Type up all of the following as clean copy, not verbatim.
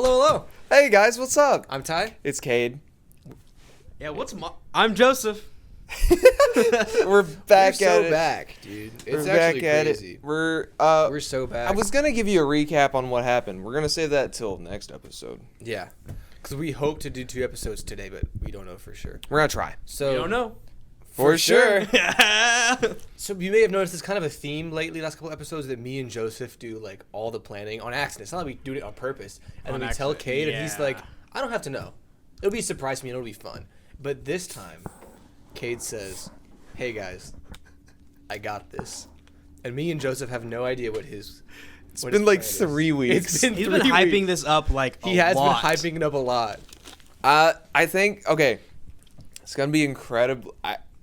Hello. Hey guys, what's up? I'm Ty. It's Cade. Yeah, I'm Joseph. We're back We're at so it. back, dude. It's We're actually back at crazy. it. We're so back. I was gonna give you a recap on what happened. We're gonna save that till next episode. Yeah. Because we hope to do 2 episodes today, but we don't know for sure. We're gonna try. So You don't know. For sure. So you may have noticed there's kind of a theme lately, last couple episodes, that me and Joseph do like all the planning on accident. It's not like we do it on purpose. And On then we tell accident, Cade, and he's yeah. like, I don't have to know. It'll be a surprise to me and it'll be fun. But this time, Cade says, hey guys, I got this. And me and Joseph have no idea what his It's been like 3 weeks. It's been He's 3 been hyping weeks. this up like He a has lot. been hyping it up a lot. I think it's gonna be incredible.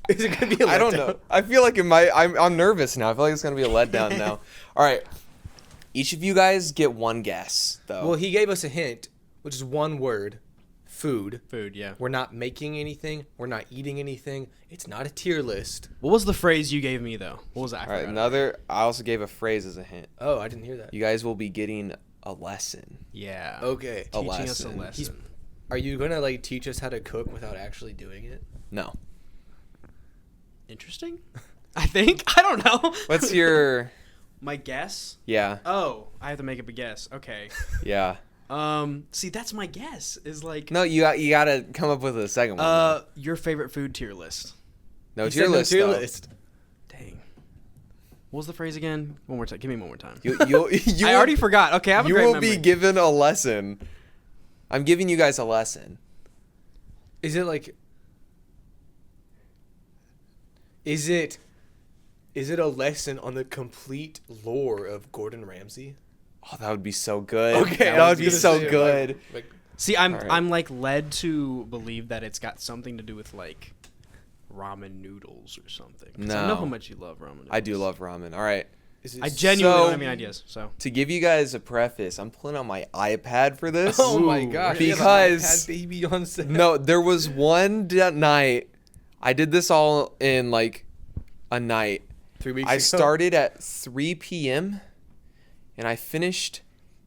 Is it gonna be a I don't letdown? know. I feel like it might. I'm nervous now. I feel like it's gonna be a letdown now. All right, each of you guys get one guess though. Well, he gave us a hint, which is one word: food. Food, yeah. We're not making anything. We're not eating anything. It's not a tier list. What was the phrase you gave me though? What was that? All right, I also gave a phrase as a hint. Oh, I didn't hear that. You guys will be getting a lesson. Yeah. Okay. A Teaching us a lesson. lesson. Are you gonna like teach us how to cook without actually doing it? No. Interesting. I think. I don't know. What's your? My guess? Yeah. Oh, I have to make up a guess. Okay. Yeah. See, that's my guess. Is like No, you gotta come up with a second one. your favorite food tier list. no He tier said list. tier though. list. Dang. What was the phrase again? One more time. Give me one more time. You I already forgot. Okay, I have a You great will memory. be given a lesson. I'm giving you guys a lesson. Is it like? Is it a lesson on the complete lore of Gordon Ramsay? Oh, that would be so good. Okay, that I would was be gonna so say, good. like, See, I'm All right. I'm like led to believe that it's got something to do with like ramen noodles or something. 'Cause I know No. how much you love ramen noodles. I do love ramen. All right. is it I genuinely So- don't have any ideas. So To give you guys a preface, I'm pulling out my iPad for this. Oh my Ooh, gosh! because- we have an iPad baby on set. No, there was one night. I did this all in like a night. 3 weeks. I ago. started at 3 p.m. and I finished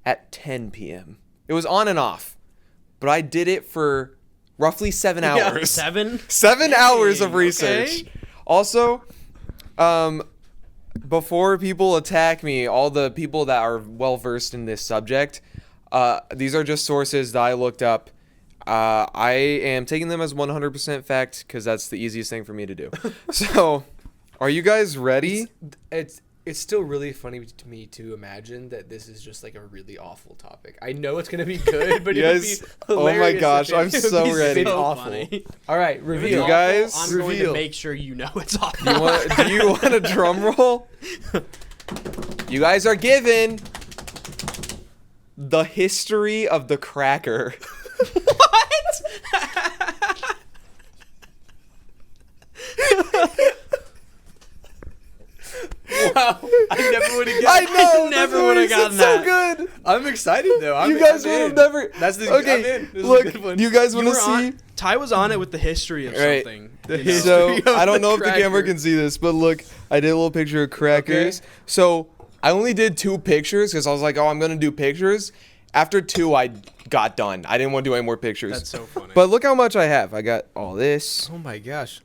at 10 p.m. It was on and off, but I did it for roughly 7 hours. 7. 7 hours of Dang, research. okay. Also, before people attack me, all the people that are well versed in this subject, these are just sources that I looked up. I am taking them as 100% fact because that's the easiest thing for me to do. So, are you guys ready? It's still really funny to me to imagine that this is just like a really awful topic. I know it's gonna be good, but Yes. it would be Oh my hilarious gosh, if it I'm would so be ready. so So awful. funny. All right, If it's reveal. You awful, guys- I'm going reveal. to make sure you know it's awful. Do you want a drum roll? You guys are given the history of the cracker. What? Wow, I never would have I guessed. know. Never that's would've why gotten it's that. so good. I'm excited though. You guys would have never. That's the okay. I'm in. This Look, is a good one. you guys You want to were see? on, Ty was on it with the history of Right. something. The you know? history So of I don't the know if the camera cracker. can see this, but look, I did a little picture of crackers. Okay. So I only did 2 pictures because I was like, oh, I'm gonna do pictures. After 2, I got done. I didn't want to do any more pictures. That's so funny. But look how much I have. I got all this. Oh my gosh.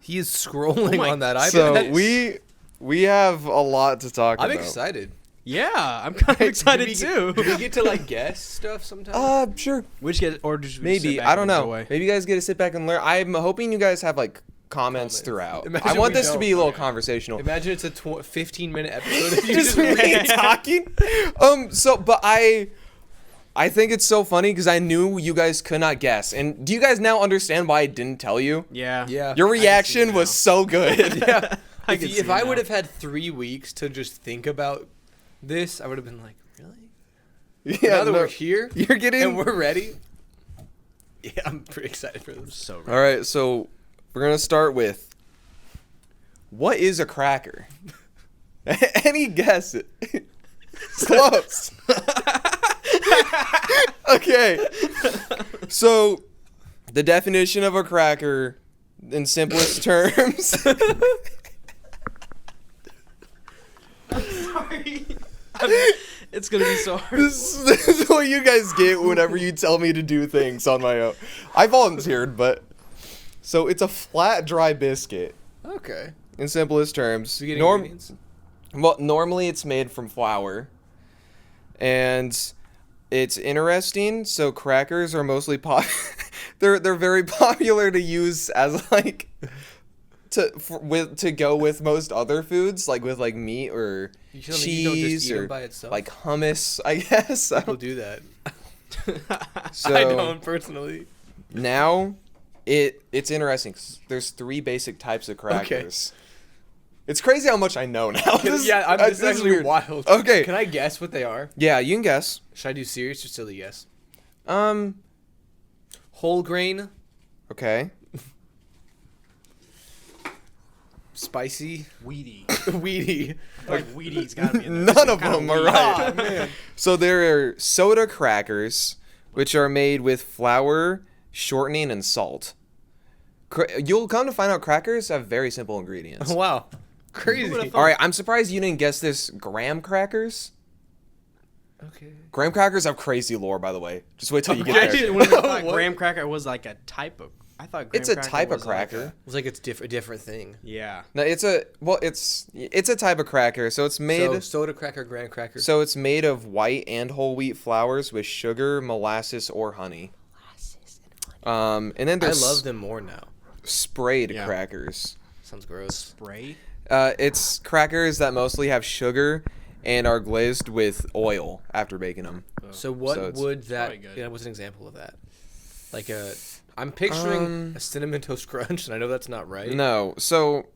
He is scrolling my- on that iPad. So we have a lot to talk I'm about. excited. yeah, I'm kind of excited do too. we get to like guess stuff sometimes? Sure. Which get or just Maybe. I don't know. Maybe you guys get to sit back and learn. I'm hoping you guys have like comments throughout. Imagine I want we this to don't. be a little conversational. Imagine it's a 15-minute episode of you Just just me talking. But I think it's so funny because I knew you guys could not guess. And do you guys now understand why I didn't tell you? Yeah. Yeah. Your I can see reaction it was now. so good. Yeah. I can see If it I now. would have had 3 weeks to just think about this, I would have been like, really? Yeah. Now that no, we're here you're getting. and we're ready. Yeah, I'm pretty excited for this. So All right. So we're gonna start with what is a cracker? Any guess? Close. Okay. So the definition of a cracker in simplest terms. sorry. It's gonna be so hard. This is what you guys get whenever you tell me to do things on my own. I volunteered, but so it's a flat, dry biscuit. Okay. In simplest terms, So you get ingredients? well, normally it's made from flour, and it's interesting. So crackers are mostly they're very popular to use as like to go with most other foods, like with like meat or You telling me you don't just cheese eat 'em or by itself? like hummus. I guess. I People don't- do that. So I don't personally. now, it's interesting 'cause there's 3 basic types of crackers. It's crazy how much I know now. This is actually weird. wild. Okay. Can I guess what they are? Yeah, you can guess. Should I do serious or silly guess? Whole grain. Okay. Spicy. Weedy. Weedy. Like Wheaties gotta be in there. None of Kinda them are weedy. right. Oh, man. So there are soda crackers, which are made with flour, shortening, and salt. You'll come to find out crackers have very simple ingredients. Wow. Crazy. would've All right, I'm surprised you didn't guess this. Graham crackers. Okay. Graham crackers have crazy lore, by the way. Just wait till you I get actually there. wouldn't have thought What? graham cracker was like a type of. I thought graham It's a cracker type of was like cracker. a- It's like it's a different thing. yeah. No, it's a type of cracker. So it's made. So soda cracker, graham cracker. So it's made of white and whole wheat flours with sugar, molasses, or honey. And then I there's love them more now. sprayed Yeah. crackers. Sounds gross. Spray. It's crackers that mostly have sugar and are glazed with oil after baking them. So what So it's would that? probably good. Yeah, what's an example of that? Like I'm picturing Um, a cinnamon toast crunch, and I know that's not right. No, so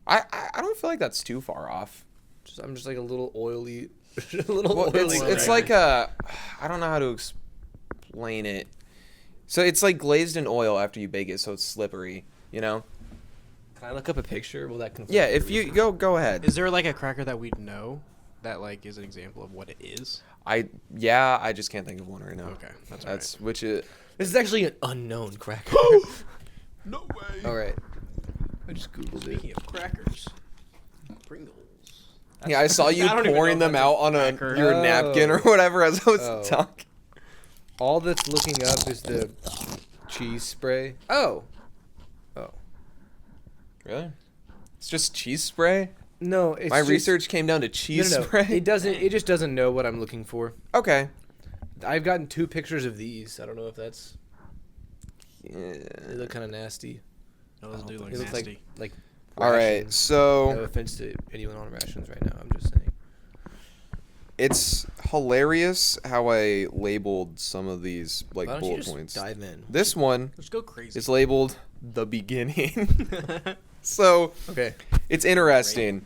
I don't feel like that's too far off. I'm just like a little oily, a little Well, oily. it's cracker. like I don't know how to explain it. So it's like glazed in oil after you bake it, so it's slippery. You know? Can I look up a picture? Will that confirm? Yeah. your If you reason? go ahead. Is there like a cracker that we'd know that like is an example of what it is? I just can't think of one right now. Okay, that's That's which is This is actually an unknown cracker. No way. All right. I just googled it. Speaking of crackers, Pringles. yeah. I saw you I don't even know pouring if them that's a out on cracker. your napkin or whatever as I was Oh. talking. All that's looking up is the cheese spray. Oh. Oh. Really? It's just cheese spray. No, it's My just- research came down to cheese No. spray. It doesn't. It just doesn't know what I'm looking for. Okay. I've gotten 2 pictures of these. I don't know if that's. Yeah. They look kind of nasty. Those do look They look nasty. like. All right. rations. So No offense to anyone on rations right now. I'm just saying. it's hilarious how I labeled some of these like Why don't you bullet just points. dive in? This one Let's go crazy. is labeled the beginning. So Okay. it's interesting.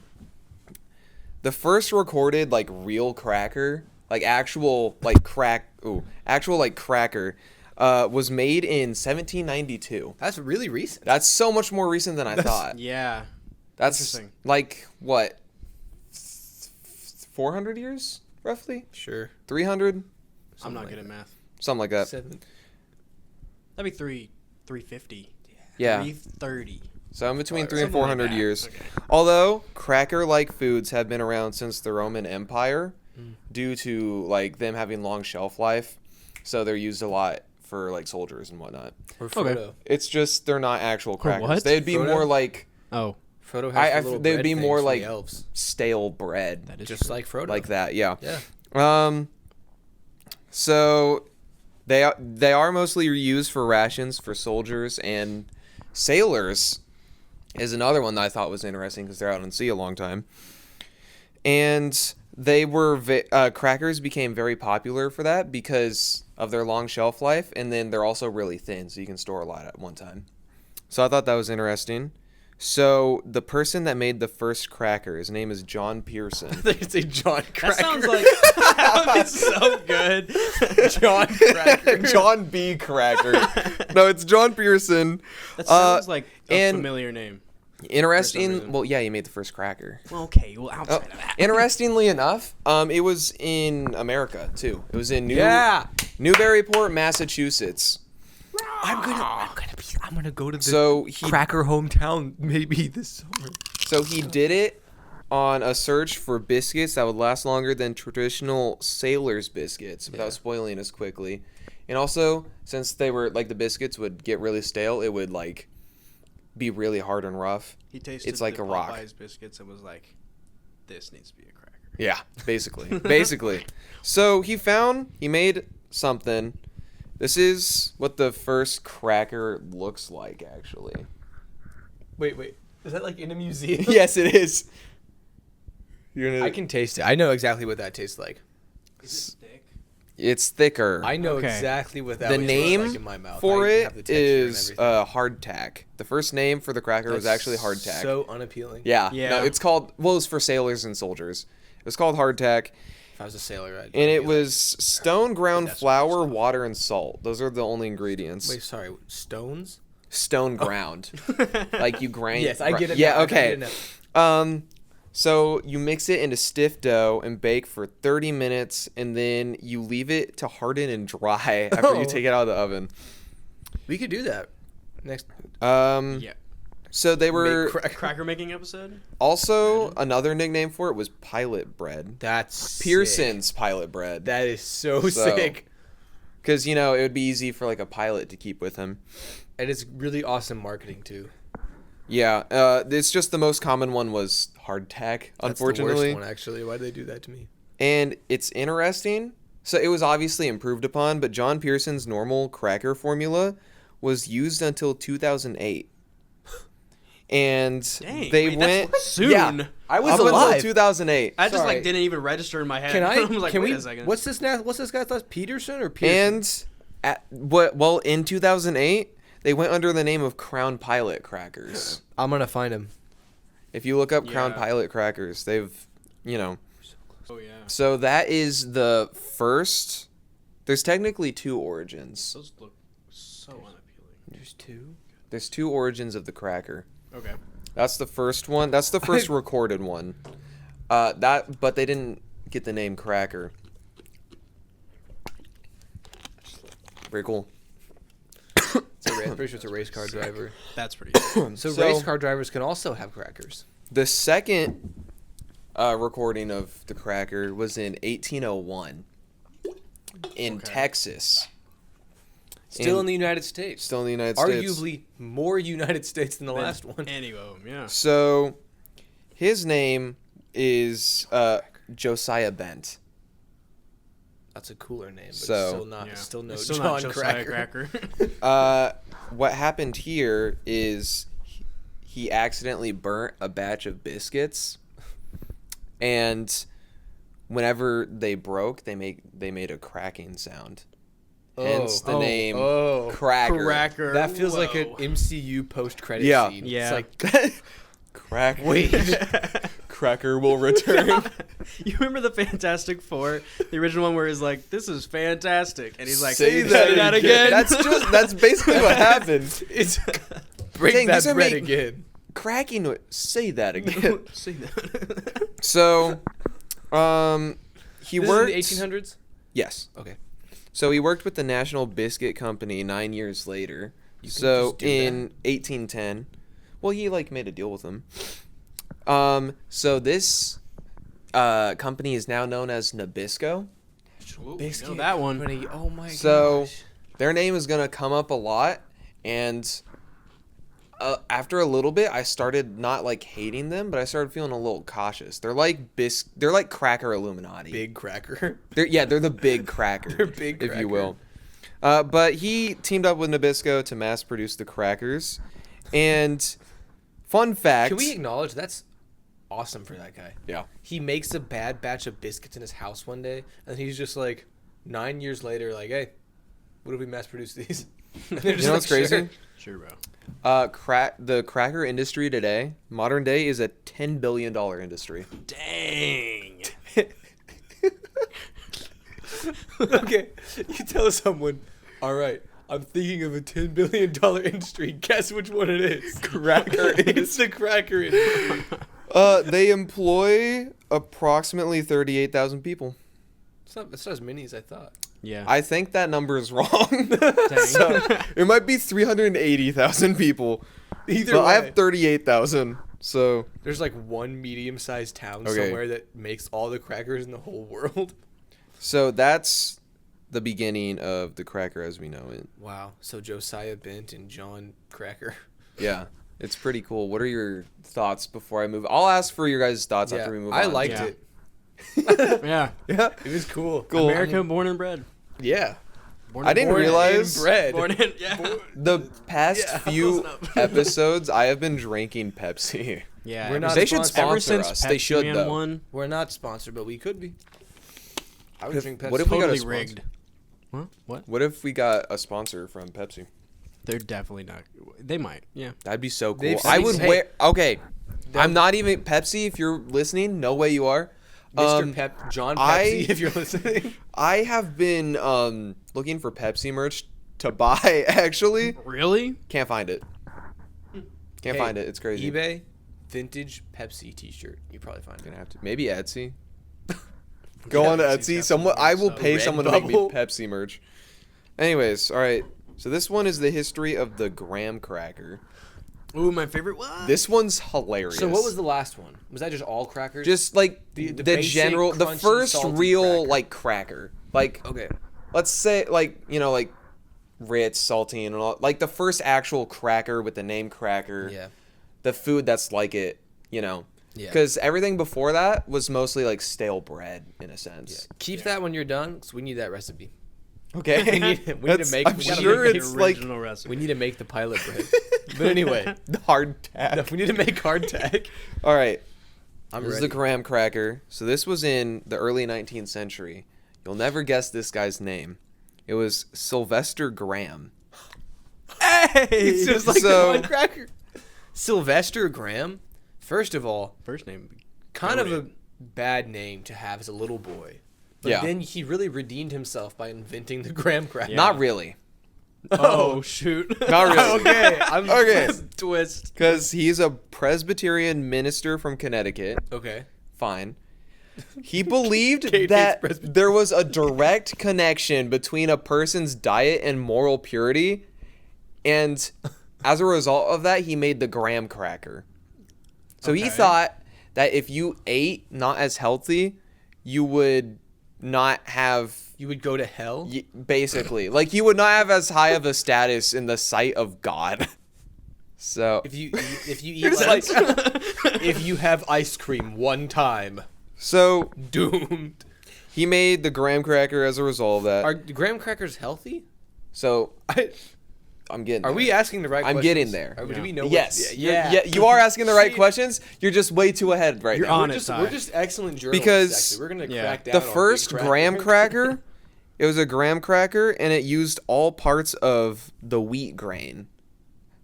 The first recorded like real cracker, like actual like actual like cracker, was made in 1792. That's really recent. That's so much more recent than I thought. yeah. That's interesting. like what, 400 years roughly, Sure. 300, I'm not like good at that. math. something like that. 7. That'd be 350. Yeah. 330. So in between Alright, 300 and something like 400 that. years. Okay. Although cracker-like foods have been around since the Roman Empire, due to like them having long shelf life, so they're used a lot for like soldiers and whatnot. Or Okay. Frodo. It's just they're not actual crackers. what? They'd be Frodo? more like Oh, Frodo I- has the little they'd bread be things more from the like- elves, stale bread, that is just true. like Frodo. like that. Yeah. Yeah. So they are mostly used for rations for soldiers and sailors. Is another one that I thought was interesting because they're out on sea a long time. And they were crackers became very popular for that because of their long shelf life, and then they're also really thin, so you can store a lot at one time. So I thought that was interesting. So the person that made the first cracker, his name is John Pearson. I think it's a John Cracker. That sounds like that would be so good. John Cracker. John B. Cracker. No, it's John Pearson. That sounds like a and- familiar name. Interesting. reason. Well, yeah, he made the first cracker. Well, okay. Well, outside of that. Interestingly enough, it was in America too. It was in Yeah. Newburyport, Massachusetts. I'm gonna go to the So he Cracker hometown maybe this summer. so he did it on a search for biscuits that would last longer than traditional sailor's biscuits without Yeah. spoiling as quickly. And also, since they were like the biscuits would get really stale, it would like be really hard and rough. He tasted It's like the a rock. Popeyes biscuits and was like, "This needs to be a cracker." Yeah, basically. So he made something. This is what the first cracker looks like, actually. Wait. Is that like in a museum? Yes, it is. You're gonna. I can taste it. I know exactly what that tastes like. Is it thick? It's thicker. I know Okay. exactly what that The would name taste like in my mouth. for I it have the texture and is everything. hardtack. The first name for the cracker was That's actually hardtack. So unappealing. Yeah. Yeah. No, it's called. Well, it's for sailors and soldiers. It was called hardtack, If I was a sailor, I'd and it be was stone ground That's flour, stuff. water, and salt. Those are the only ingredients. Wait, sorry. Stones? Stone ground, like you grind. Yes, I get it. Yeah. now. I Okay. get it now. So you mix it into stiff dough and bake for 30 minutes, and then you leave it to harden and dry after Oh. you take it out of the oven. We could do that next. Yeah. So they were Make cracker. Cracker making episode. also another nickname for it was pilot bread. That's Pearson's sick. pilot bread. That is so So- sick, Because, it would be easy for like a pilot to keep with him. and it's really awesome marketing too. Yeah, it's just the most common one was hardtack, That's unfortunately. the worst one actually. Why did they do that to me? And it's interesting. So it was obviously improved upon, but John Pearson's normal cracker formula was used until 2008. And Dang, they wait, that's went soon. Yeah, I was up until alive. 2008. I just Sorry. like didn't even register in my head. Can I? I was like, can wait we? a second. What's this now? What's this guy's last? Peterson or Pearson? And in 2008, they went under the name of Crown Pilot crackers. I'm gonna find him. If you look up Crown Yeah. Pilot crackers, they've, Oh yeah. So that is the first. There's technically two origins. Those look so unappealing. There's two. There's two origins of the cracker. Okay. That's the first one. That's the first recorded one. But they didn't get the name cracker. Very cool. I'm pretty sure it's a race car driver. That's pretty. Cool. So, So- race car drivers can also have crackers. The second recording of the cracker was in 1801 in Okay. Texas. Still in the United States. Still in the United States. Arguably more United States than the last one. Any of them, yeah. So his name is Josiah Bent. That's a cooler name, but So- still not. Yeah. Still no It's still John not Josiah Cracker. What happened here is he accidentally burnt a batch of biscuits, and whenever they broke, they made a cracking sound. Hence the name Oh, Cracker. Cracker. that feels like an Whoa. MCU post-credit Yeah. scene. Yeah. It's like, Cracker. wait. Cracker will return. You remember the Fantastic Four, the original one where he's like, "This is fantastic," and he's like, Say "Say that again." That's basically what happened. It's break Dang, that these are bread make- again. Cracking. Say that again. Say that. So, he This worked. is in the 1800s. Yes. Okay. So he worked with the National Biscuit Company 9 years later. You can So just do in that. 1810, well, he made a deal with them. So this company is now known as Nabisco. Ooh, Biscuit know that one. Company. Oh my So- gosh. Their name is gonna come up a lot, and after a little bit, I started not hating them, but I started feeling a little cautious. They're like They're like Cracker Illuminati. Big Cracker. They're the big cracker. They're big if cracker. you will. But he teamed up with Nabisco to mass produce the crackers. And fun fact. Can we acknowledge that's awesome for that guy? Yeah. He makes a bad batch of biscuits in his house one day, and he's just like, 9 years later, like, hey, what if we mass produce these? And they're You just know like, what's crazy? "Sure." Sure, bro. The cracker industry today, modern day, is a $10 billion industry. Dang. Okay, you tell someone, all right, I'm thinking of a $10 billion industry. Guess which one it is? Cracker It's the cracker industry. They employ approximately 38,000 people. It's not as many as I thought. Yeah. I think that number is wrong. Dang. So it might be 380,000 people. Either But I way. have 38,000. So There's like one medium-sized town Okay. somewhere that makes all the crackers in the whole world. that's the beginning of the cracker as we know it. Wow. So Josiah Bent and John Cracker. Yeah, it's pretty cool. What are your thoughts before I move? I'll ask for your guys' thoughts after we move on. I liked Yeah. it. Yeah. Yeah. It was cool. Cool. America, born and bred. Yeah. Born I and didn't born realize- In bread. Born in, yeah. The past Yeah, few close enough. episodes, I have been drinking Pepsi. Yeah. We're not They should sponsored. Ever sponsor since us. They Pepsi should Man though. won, We're not sponsored, but we could be. I would drink Pepsi. What if we got a totally sponsor? rigged. Huh? What? What if we got a sponsor from Pepsi? They're definitely not. They might. Yeah. That'd be so cool. They've I said- would hey, wear. Okay, they'll- I'm not even Pepsi. If you're listening, no way you are. Mr. John Pepsi, I- if you're listening. I have been looking for Pepsi merch to buy. Actually, Really? can't find it. Can't Hey, find it. It's crazy. eBay, vintage Pepsi T-shirt. You probably find Gonna it. have to. Maybe Etsy. Go on to Etsy's Etsy. definitely Someone. I will so. pay someone to make me Redbubble. Pepsi merch. Anyways, all right. So this one is the history of the graham cracker. Ooh, my favorite one. This one's hilarious. So what was the last one? Was that just all crackers? just like The the basic, general, the crunchy, first salty real cracker. like cracker. Like okay. let's say like like Ritz, saltine, and all. Like the first actual cracker with the name cracker. Yeah. The food that's like it. Yeah. Because everything before that was mostly like stale bread in a Yeah. sense. Keep that when you're done, because we need that recipe. Okay. We need to That's- make- I'm we gotta sure make the it's like original recipe. We need to make the pilot bread. But anyway, the hardtack. we need to make hardtack. All right. I'm This is ready. the graham cracker. So this was in the early 19th century. You'll never guess this guy's name. It was Sylvester Graham. Hey! It's just like So- the one cracker. Sylvester Graham. First of all, First name. kind of a Goated. bad name to have as a little boy. But Yeah. then he really redeemed himself by inventing the graham cracker. Yeah. Not really. Oh, shoot. Not really. okay. I'm Okay. twist. Because he's a Presbyterian minister from Connecticut. Okay. Fine. He believed Kate hates that Presbyterian. there was a direct connection between a person's diet and moral purity. And as a result of that, he made the graham cracker. So he Okay. thought that if you ate not as healthy, you would not have You would go to hell? basically like you would not have as high of a status in the sight of God. So If you eat It's like, like- if you have ice cream one time, so doomed. he made the graham cracker as a result of that. Are graham crackers healthy? So I, I'm getting are there. we asking the right I'm questions? getting there. Do Yeah. we know what- Yes. Yeah. Yeah, you are asking the right See, questions. You're just way too ahead right You're now. on We're it. just, Ty. we're just excellent journalists. Because actually. We're gonna Yeah. crack down The on big first cracker. graham cracker, it was a graham cracker and it used all parts of the wheat grain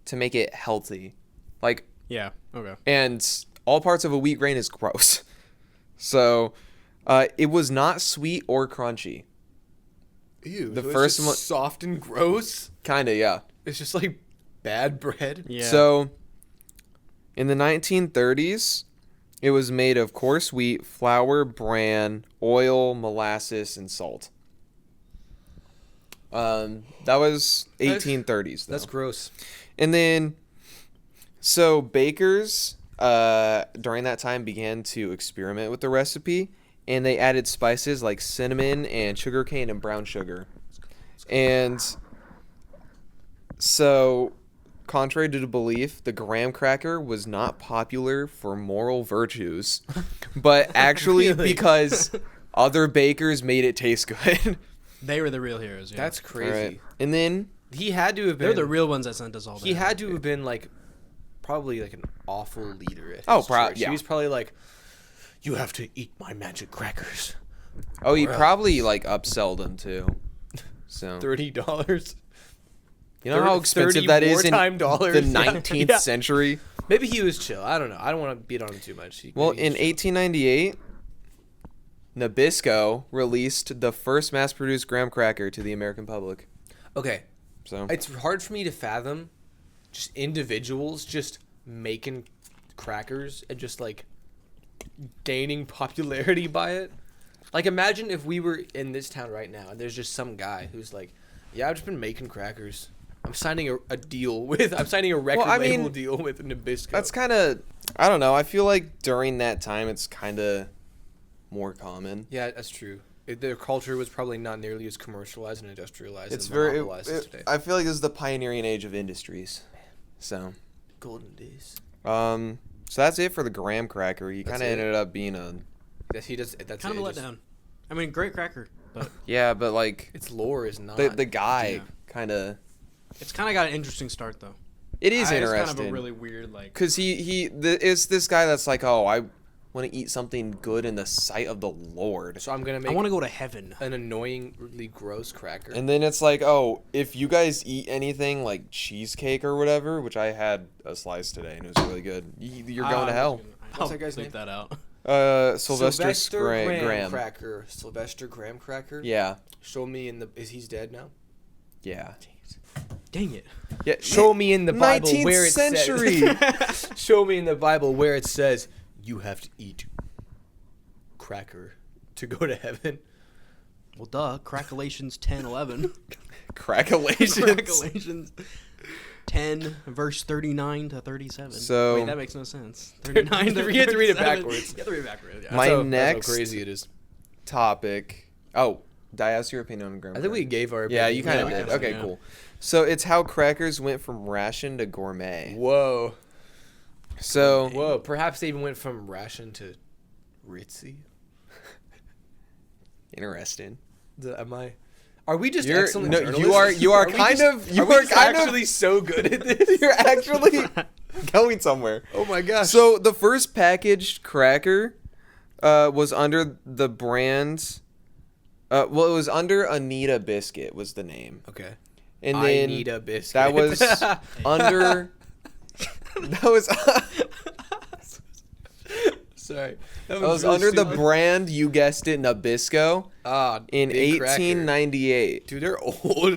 to make it healthy. Like Yeah. Okay. and all parts of a wheat grain is gross. So, it was not sweet or crunchy. Ew, the so it's first just one- soft and gross. Kinda, yeah. It's just like bad bread. Yeah. So, in the 1930s, it was made of coarse wheat, flour, bran, oil, molasses, and salt. That was 1830s. That's though. gross. And then, so bakers during that time began to experiment with the recipe, and they added spices like cinnamon and sugarcane and brown sugar. And so, contrary to the belief, the graham cracker was not popular for moral virtues, but actually Really? because other bakers made it taste good. they were the real heroes. Yeah. That's All crazy. right. And then He had to have been. They're the real ones that sent us all. He there. had to have been like, probably like an awful leader. At Oh, his church. yeah. He was probably like, "You have to eat my magic crackers. oh, he Or probably like upselled them too. So $30. you know how expensive that is in wartime dollars. the Yeah. 19th Yeah. century. Maybe he was chill. I don't know. I don't want to beat on him too much. Well, Maybe he in was chill. 1898, Nabisco released the first mass-produced graham cracker to the American public. Okay, So it's hard for me to fathom just individuals just making crackers and just like gaining popularity by it. Like, imagine if we were in this town right now and there's just some guy who's like, "Yeah, I've just been making crackers. I'm signing a deal with. I'm signing a record Well, I mean, label deal with Nabisco." that's kind of I don't know. I feel like during that time, it's kind of more common. Yeah, that's true. Their culture was probably not nearly as commercialized and industrialized It's and very. monopolized as today. I feel like this is the pioneering age of industries. So, Golden days. so that's it for the graham cracker. He That's kind of it? ended up being a. That he does. That's Kind it. of a Just- letdown. I mean, great cracker, but Yeah, but like Its lore is not. the guy Yeah. kind of. it's kind of got an interesting start though. It is It's interesting. kind of a really weird like. Cause it's this guy that's like, oh, I want to eat something good in the sight of the Lord. So I'm gonna I make want to go to heaven. an annoyingly gross cracker. And then it's like, oh, if you guys eat anything like cheesecake or whatever, which I had a slice today and it was really good, you're going to hell. What's that guy's Bleep name? that out. Sylvester Graham. cracker. Sylvester Graham cracker. Yeah, Show me in the. Is he's dead now? yeah, Dang it. yeah. Show me in the Bible 19th where it century. says. Show me in the Bible where it says you have to eat cracker to go to heaven. Well, duh. Crackalations 10:11. Crackalations. Crackalations 10 verse 39 to 37. So- wait, that makes no sense. 39 to You have to read it 37. backwards. You have to read it backwards. Yeah. My That's how next crazy it is. Topic. Oh, did I ask your opinion on graham I think we cracker? gave our. Yeah, you opinion. kind of Yeah, did. we Okay, yeah. cool. So it's how crackers went from ration to gourmet. Whoa. So Whoa. Perhaps they even went from ration to ritzy. interesting. Am I? Are we just You're- excellent no, journalists? you are we kind just- of- you are we are just kind of- actually so good at this. You're actually going somewhere. Oh my gosh. So the first packaged cracker was under the brand. Well, it was under Anita Biscuit was the name, Okay. and I then need a biscuit. that was under. That was Sorry. that was under the brand. You guessed it, Nabisco in big cracker. 1898. Dude, they're old.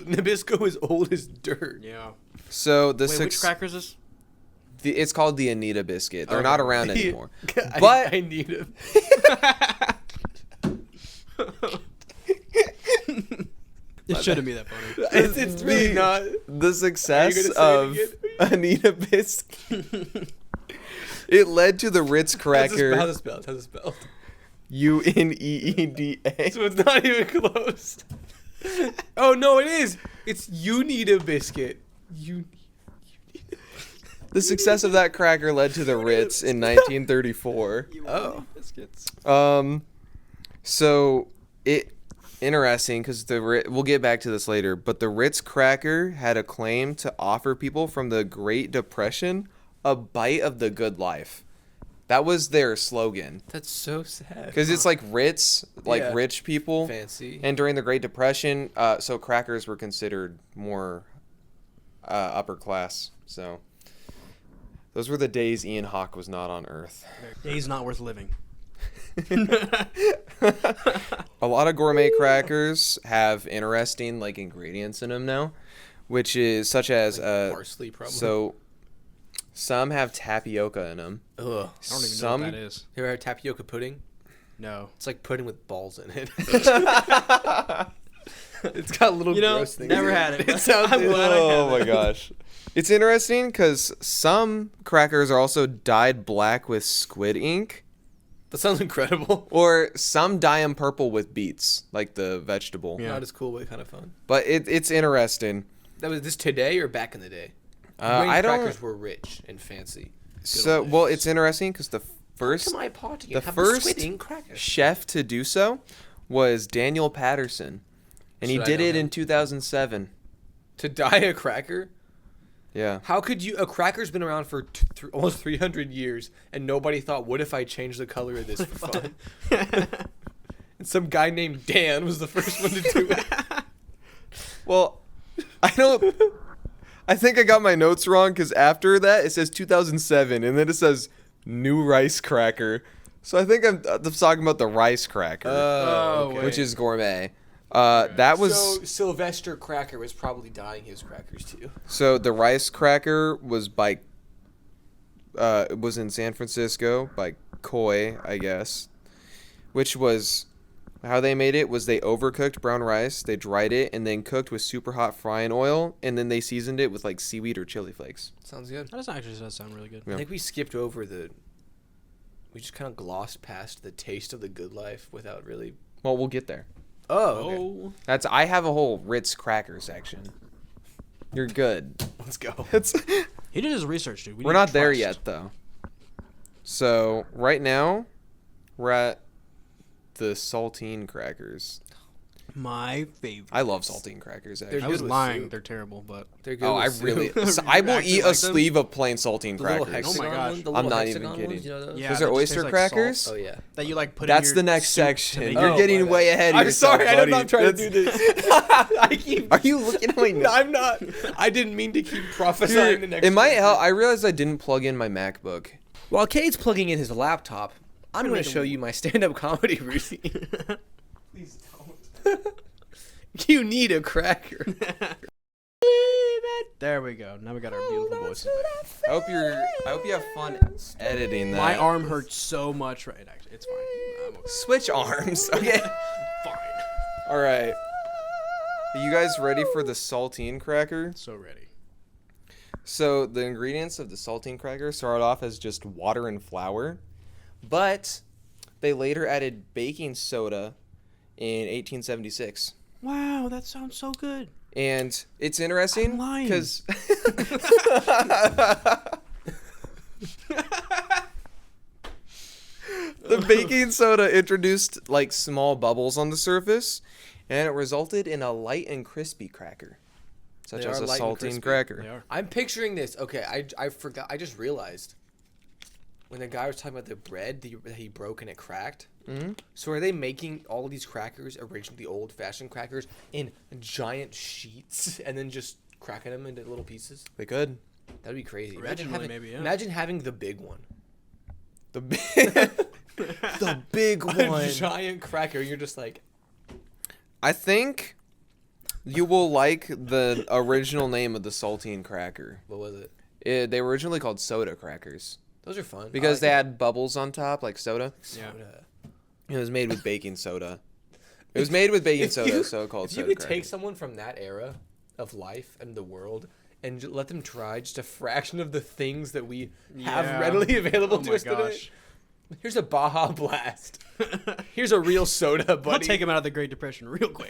Nabisco is old as dirt. Yeah. So the Wait, which cracker is this? it's called the Anita Biscuit. They're Okay. not around anymore. I- But- I need a. It shouldn't be that funny. It's really not. The success Are you of gonna say it Anita Biscuit. It led to the Ritz How's cracker. it spelled? How's it spelled? UNEEDA. So it's not even close. Oh no, it is. It's you need a biscuit. You. The success of that cracker led to the Ritz in 1934. Oh. Biscuits. So it interesting because we'll get back to this later, but the Ritz cracker had a claim to offer people from the Great Depression a bite of the good life. That was their slogan. That's so sad. Because it's like Ritz, like Yeah. rich people. Fancy. And during the Great Depression, so crackers were considered more upper class. So those were the days Ian Hawke was not on Earth. Days not worth living. A lot of gourmet crackers have interesting like ingredients in them now, which is such as Parsley, probably. so some have tapioca in them. Ugh. I don't even Some- know what that is. You ever had tapioca pudding? No. It's like pudding with balls in it. It's got little You know, gross things. never in had it. It sounds. I'm glad I Oh my haven't. gosh. It's interesting because some crackers are also dyed black with squid ink, That sounds incredible. or some dye them purple with beets, like the vegetable. Yeah. Not as cool, but kind of fun. But it's interesting. That was this today or back in the day? When I crackers don't. were rich and fancy. So old well, days. it's interesting because the first Come my party the and have first a squid ink cracker. chef to do so was Daniel Patterson, and he Should I did know it him? in 2007. To dye a cracker? Yeah. How could you? A cracker's been around for almost 300 years, and nobody thought, what if I change the color of this for fun? And some guy named Dan was the first one to do it. Well, I don't. I think I got my notes wrong because after that it says 2007, and then it says new rice cracker. So I think I'm talking about the rice cracker, Oh, okay. which is gourmet. That was So Sylvester Cracker was probably dyeing his crackers too. so the rice cracker was by. It was in San Francisco by Koi, I guess, which was. How they made it was they overcooked brown rice, they dried it, and then cooked with super hot frying oil, and then they seasoned it with like seaweed or chili flakes. Sounds good. That actually does sound really good. Yeah. I think we skipped over the We just kind of glossed past the taste of the good life without really. Well, we'll get there. Oh, okay. Oh. I have a whole Ritz cracker section. You're good. Let's go. He did his research, dude. We're not there yet, though. So right now, we're at the saltine crackers. My favorite. I love saltine crackers. Actually. They're I was good with lying. soup. They're terrible, but They're good. Oh, I with really. soup. So I will Actually eat a like them? sleeve of plain saltine The little crackers. hexagon Oh my gosh. one, the I'm little not hexagon even kidding. ones, you know those? yeah, Those they are just oyster taste like crackers? salt Oh yeah. that you like put. That's in the your next soup to section. make You're it- getting my way bad. ahead of I'm yourself, sorry. I'm buddy. not trying to do That's- this. I keep. Are you looking at my No, notes? I'm not. I didn't mean to keep prophesying the next. It might chapter. help. I realized I didn't plug in my MacBook. While Cade's plugging in his laptop, I'm Gonna going make to a- show you my stand-up comedy routine. Please don't. You need a cracker. There we go. Now we got our beautiful voices. I hope you have fun editing that. My arm hurts so much right. Actually, it's fine. I'm okay. Switch arms. Okay. Fine. All right. Are you guys ready for the saltine cracker? So ready. So the ingredients of the saltine cracker start off as just water and flour, but they later added baking soda in 1876. Wow, that sounds so good. And it's interesting I'm lying. because the baking soda introduced like small bubbles on the surface, and it resulted in a light and crispy cracker, such They as are a light and saltine crispy. cracker. They are. I'm picturing this. Okay, I forgot. I just realized when the guy was talking about the bread that he broke and it cracked. Mm-hmm. So are they making all of these crackers, originally the old-fashioned crackers, in giant sheets and then just cracking them into little pieces? They could. That'd be crazy. Originally, maybe, yeah. Imagine having the big one. The big, the big A one. giant cracker. You're just like, I think you will like the original name of the saltine cracker. what was it? They were originally called soda crackers Those are fun. because they I like had bubbles on top like soda. Yeah. soda. It was made with baking soda. It was made with baking If soda, you- so called If you soda could cracker. take someone from that era of life and the world and let them try just a fraction of the things that we have Yeah. readily available Oh to my us today. gosh. Here's a Baja Blast. Here's a real soda, buddy. I'll take him out of the Great Depression real quick.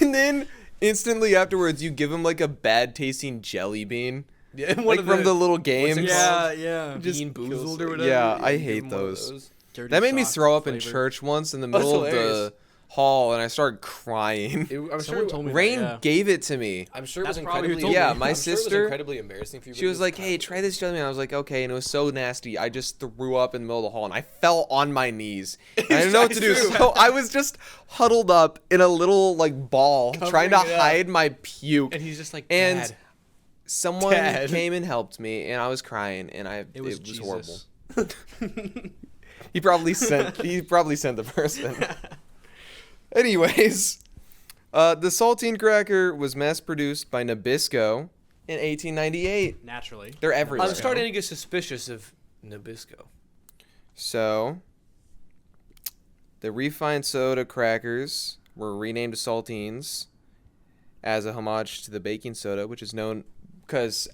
And then instantly afterwards, you give him like a bad tasting jelly bean, Yeah, one like of from the little what's games. it yeah, yeah. Just Bean kills boozled or it. whatever. Yeah, I you hate give 'em one of those. Dirty That made me sauce throw up in flavor. church once in the That's middle of the hilarious. hall, and I started crying. I'm Someone sure. told me Rain that, yeah. gave it to me. I'm sure it was That's probably who incredibly. told me. Yeah, I'm my sure it was sister- incredibly embarrassing for you. She but was it like, "Hey, try this jelly bean." I was like, "Okay," and it was so nasty. I just threw up in the middle of the hall, and I fell on my knees. And I didn't know what to do, True. so I was just huddled up in a little like ball, trying to Covering it up. hide my puke. And he's just like, And Dad. someone Dad. came and helped me, and I was crying, and It was horrible. Jesus. He probably sent the person. Anyways, the saltine cracker was mass produced by Nabisco in 1898. Naturally. They're everywhere. I'm starting to get suspicious of Nabisco. So, the refined soda crackers were renamed to saltines as a homage to the baking soda, which is known because,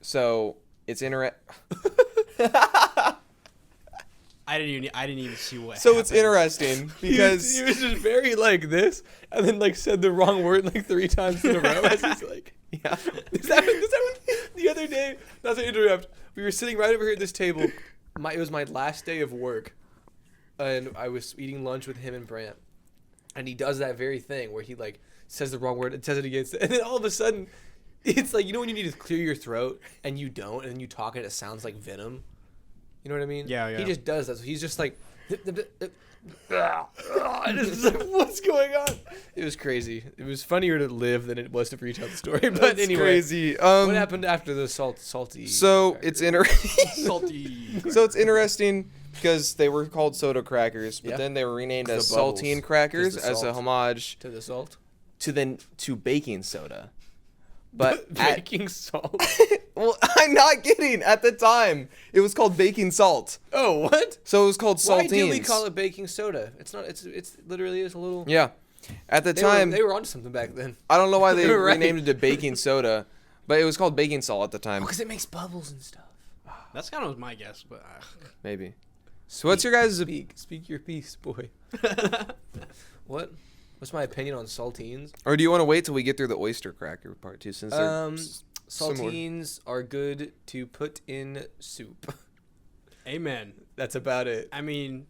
so it's I didn't even see what. So it's happened. interesting because he was just very like this, and then like said the wrong word like 3 times in a row. As he's like, yeah, this happened the other day. Not to interrupt. We were sitting right over here at this table. It was my last day of work, and I was eating lunch with him and Brant, and he does that very thing where he like says the wrong word and says it again, and then all of a sudden, it's like, you know when you need to clear your throat and you don't, and then you talk and it sounds like venom. You know what I mean? Yeah, yeah. He just does that. So he's just like, and it's just like, what's going on? It was crazy. It was funnier to live than it was to retell the story. But That's anyway, crazy. what happened after the salty? So cracker? it's interesting. Salty. So it's interesting because they were called soda crackers, but Yeah. then they were renamed as The bubbles. saltine crackers Just the as a salt. homage to the salt. to baking soda. But at, baking salt. well, I'm not kidding. At the time, it was called baking salt. Oh, what? So it was called Why saltines. did we call it baking soda? It's not. It's literally is a little. Yeah. At the They time, they were onto something back then. I don't know why they You're right. renamed it to baking soda, but it was called baking salt at the time. Because it makes bubbles and stuff. That's kind of my guess, but Maybe. So what's your guys' Speak your piece, boy. What? What's my opinion on saltines? or do you want to wait till we get through the oyster cracker part too, since they're similar? Saltines are good to put in soup. amen. That's about it. I mean,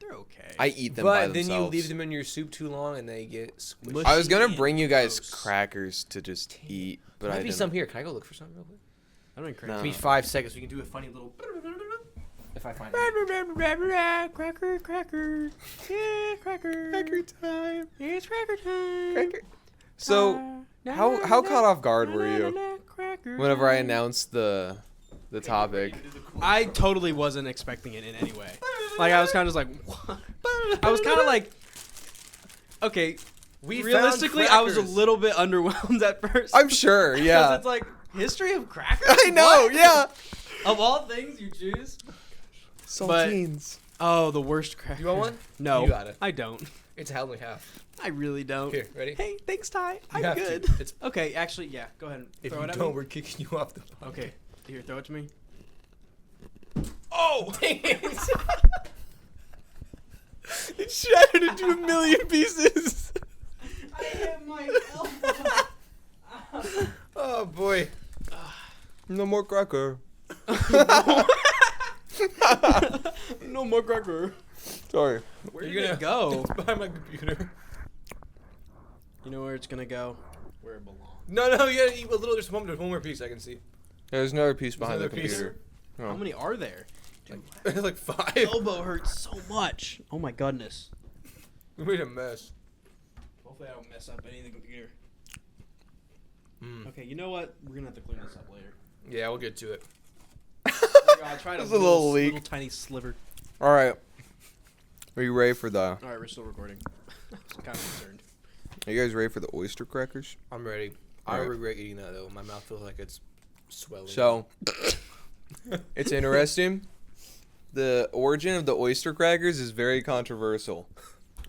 they're okay. I eat them by But then themselves. you leave them in your soup too long and they get squished. Mushy. I was gonna and bring you guys gross. crackers to just eat, but Might I be didn't. some here. Can I go look for some real quick? I don't No. Give me 5 seconds. We can do a funny little. If I find it. Cracker, cracker. Yeah, cracker. time. It's cracker time. Cracker. So how caught off guard were you whenever I announced the topic? I totally wasn't expecting it in any way. Like I was kind of just like, what? I was kind of like, okay. We Realistically, I was a little bit underwhelmed at first. I'm sure. Because Yeah. it's like history of crackers. I know. What? Yeah. Of all things you choose. Saltines. Oh, the worst cracker. You want one? No, You got it. I don't. It's a only half. I really don't. Here, ready? Hey, thanks, Ty. You I'm have good. to. It's, Okay, actually, yeah. Go ahead. And if throw you it at don't, me. we're kicking you off the. Okay, here, throw it to me. Oh! It shattered into a million pieces. I hit my elbow. Oh boy. No more cracker. No more cracker. Sorry. Where You're did it gonna- go? It's behind my computer. You know where it's gonna go? Where it belongs. No, you gotta eat a little. There's one more piece I can see. There's another piece behind the another piece. computer. Oh. How many are there? Like, like 5. Elbow hurts so much. Oh my goodness. We made a mess. Hopefully I don't mess up any of the computer. Mm. Okay, you know what? We're gonna have to clean this up later. Yeah, we'll get to it. I tried There's a little leak. little tiny sliver. All right. Are you ready for the? All right, we're still recording. I'm kind of concerned. Are you guys ready for the oyster crackers? I'm ready. I Alright. regret eating that though. My mouth feels like it's swelling. So, it's interesting. The origin of the oyster crackers is very controversial.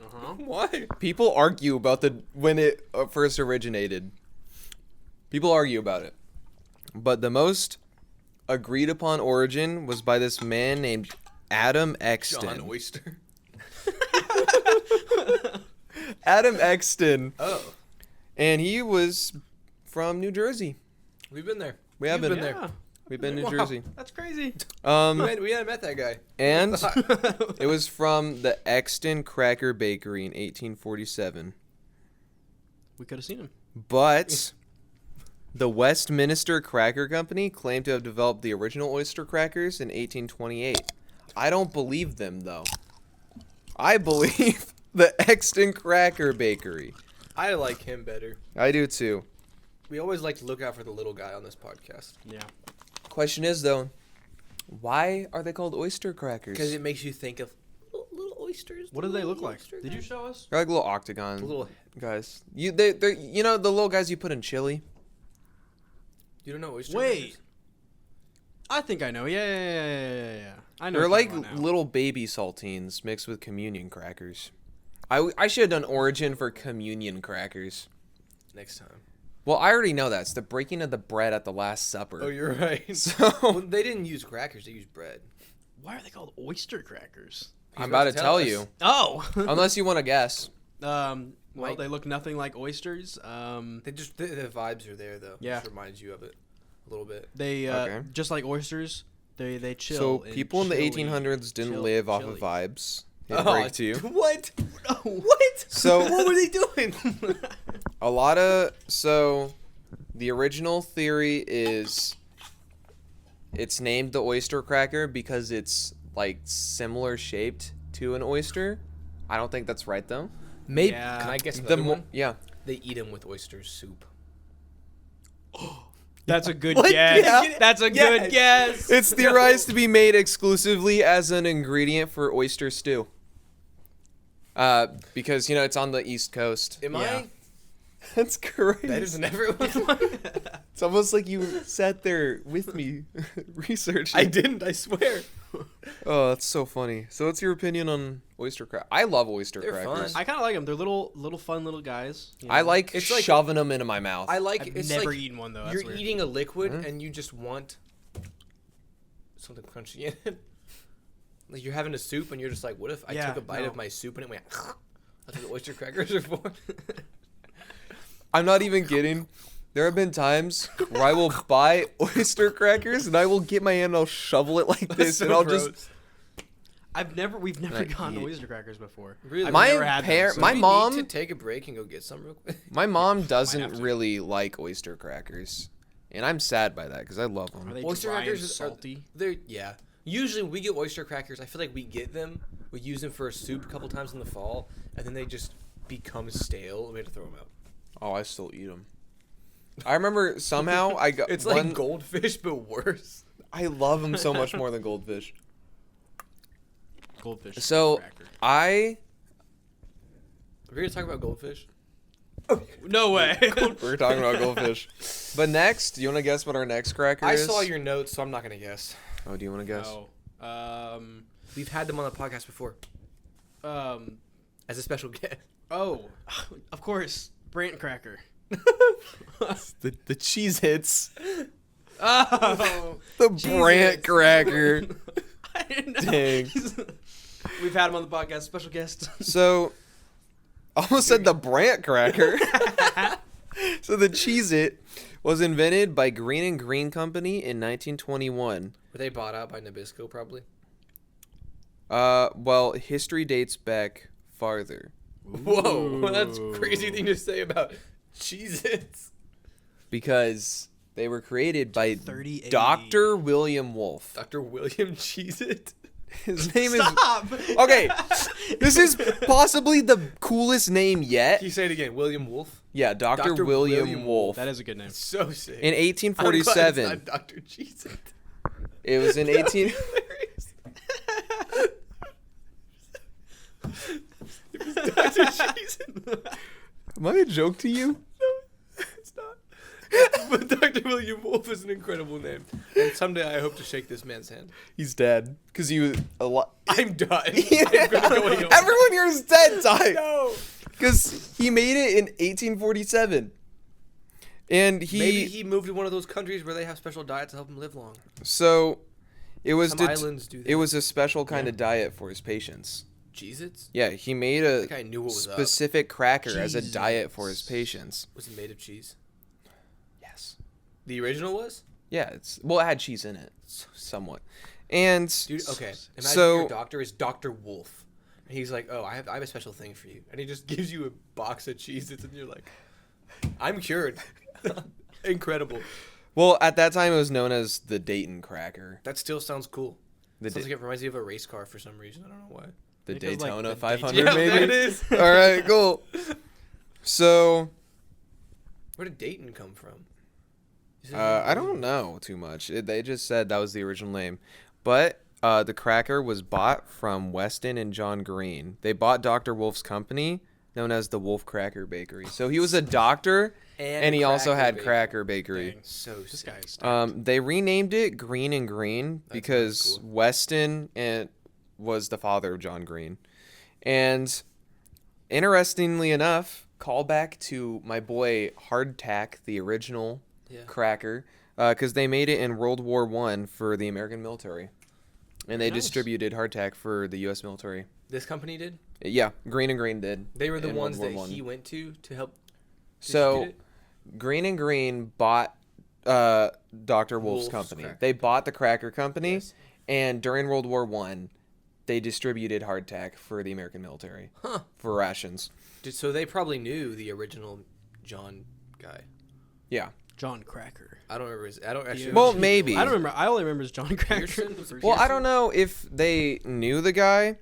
Uh-huh. why? People argue about when it first originated. People argue about it. But the most agreed upon origin was by this man named Adam Exton. John Oyster. Adam Exton. Oh, And he was from New Jersey. we've been there. We have You've been been there. there. We've been in Wow. New Jersey. That's crazy. We hadn't met that guy. And it was from the Exton Cracker Bakery in 1847. We could have seen him. But the Westminster Cracker Company claimed to have developed the original oyster crackers in 1828. I don't believe them, though. I believe the Exton Cracker Bakery. I like him better. I do, too. We always like to look out for the little guy on this podcast Yeah. Question is, though, why are they called oyster crackers? because it makes you think of little oysters. What do they look little like? oyster Did you guys. show us? They're like little octagon Little. guys. They're you know the little guys you put in chili. You don't know oyster? Wait. crackers? I think I know. Yeah. I know. They're what you're like talking about now. little baby saltines mixed with communion crackers. I should have done origin for communion crackers. Next time. Well, I already know that. It's the breaking of the bread at the Last Supper. Oh, you're right. So Well, they didn't use crackers; they used bread. Why are they called oyster crackers? I'm about to tell us. you. Oh. Unless you want to guess. Well, Mike. they look nothing like oysters. They just the vibes are there though. Yeah. Just reminds you of it a little bit. They Okay. just like oysters. They chill. So people in the chili. 1800s didn't chill- live off chili. of vibes. Hate to break to you. What? No. What? So What were they doing? the original theory is it's named the oyster cracker because it's like similar shaped to an oyster. I don't think that's right though. Maybe. Yeah. Can I guess another one? Yeah. They eat them with oyster soup. That's a good What? guess. Yeah. That's a good guess. It's theorized to be made exclusively as an ingredient for oyster stew. Because it's on the East Coast. Am Yeah. I That's crazy. better than everyone? It's almost like you sat there with me researching. I didn't. I swear. Oh, that's so funny. So, what's your opinion on oyster crackers? I love oyster They're crackers. fun. I kind of like them. They're little fun little guys. you I know? like It's like- shoving them into my mouth. I like. I've it's never like eaten one though. That's you're weird. eating a liquid Mhm. and you just want something crunchy in it. Like you're having a soup and you're just like, what if I Yeah, took a bite no. of my soup and it went? That's what the oyster crackers are for. I'm not even kidding. There have been times where I will buy oyster crackers and I will get my hand and I'll shovel it like this and I'll just. We've never Like, gotten eat. oyster crackers before. Really? I've My never had them, parent- so- my We mom- need to take a break and go get some real quick. My mom have doesn't to. really like oyster crackers, and I'm sad by that because I love Are them. they Oyster dry and crackers are- salty? They're yeah. Usually when we get oyster crackers, I feel like we get them, we use them for a soup a couple times in the fall, and then they just become stale and we have to throw them out. Oh, I still eat them. I remember somehow I got It's one. like goldfish but worse. I love them so much more than goldfish. Goldfish. So cracker. I We're gonna talk about goldfish. No way. we're talking about goldfish, but next, do you want to guess what our next cracker I is? saw your notes, so I'm not gonna guess. Oh, do you want to guess? Oh. We've had them on the podcast before as a special guest. Oh, of course, Brant cracker. The cheese hits. Oh, The Jesus. Brant cracker. I didn't know. Dang. We've had him on the podcast, special guest. So, I almost said the Brant cracker. So the Cheez-It was invented by Green and Green Company in 1921. Were they bought out by Nabisco probably? Well, history dates back farther Whoa, that's a crazy thing to say about Cheez-Its. because they were created by 30 AD. Dr. William Wolfe. Dr. William Cheez-It. His name Stop. is Okay. This is possibly the coolest name yet. Can you say it again? William Wolfe? Yeah, Dr. Dr. William William Wolfe. That is a good name. So sick. In I'm glad it's 1847. not Dr. Cheez-It. It was in 18 Hilarious. It was Dr. Cheez-It. Am I a joke to you? It's not. But Dr. William Wolfe is an incredible name. And someday I hope to shake this man's hand. He's dead because he was a lot. I'm done. I'm gonna go home. Everyone here is dead, Ty. No. Because he made it in 1847, and Maybe he moved to one of those countries where they have special diets to help him live long. so it was Some islands do that. it was a special kind Yeah. of diet for his patients. Cheez-Its? Yeah, he made a That guy knew what was up. specific cracker as a diet for his Jesus. patients. Was it made of cheese? Yes. The original was? Yeah, it had cheese in it, somewhat, and Dude, okay. Imagine So- your doctor is Dr. Wolf. And he's like, oh, I have a special thing for you. And he just gives you a box of Cheez-Its and you're like, I'm cured. Incredible. well, at that time it was known as the Dayton cracker. That still sounds cool. The Sounds Da- like it reminds me of a race car for some reason. I don't know why. The Because, like, Daytona the 500, Yeah, maybe. there it is. All right, cool. So Where did Dayton come from? Is it I don't know too much. They just said that was the original name, but the cracker was bought from Weston and John Green. They bought Dr. Wolf's company, known as the Wolf Cracker Bakery. So he was a doctor, and he also had Cracker Bakery. Dang. So This sick. guy is stacked. They renamed it Green and Green That's because cool. Weston was the father of John Green. And interestingly enough, callback to my boy Hardtack, the original Yeah. cracker, because they made it in World War I for the American military. And they Nice. distributed hardtack for the U.S. military. This company did? Yeah, Green and Green did. They were the in ones World that War I. he went to help So distribute Green and Green bought Dr. Wolf's Wolf's company. Cracker. They bought the cracker company, Yes. and during World War I, they distributed hardtack for the American military Huh. for rations. So they probably knew the original John guy. Yeah. John Cracker. I don't remember his. I don't actually. Well, remember his maybe. real I name. don't remember. I only remember as John Cracker. Pearson? Was it Well, I Pearson? don't know if they knew the guy.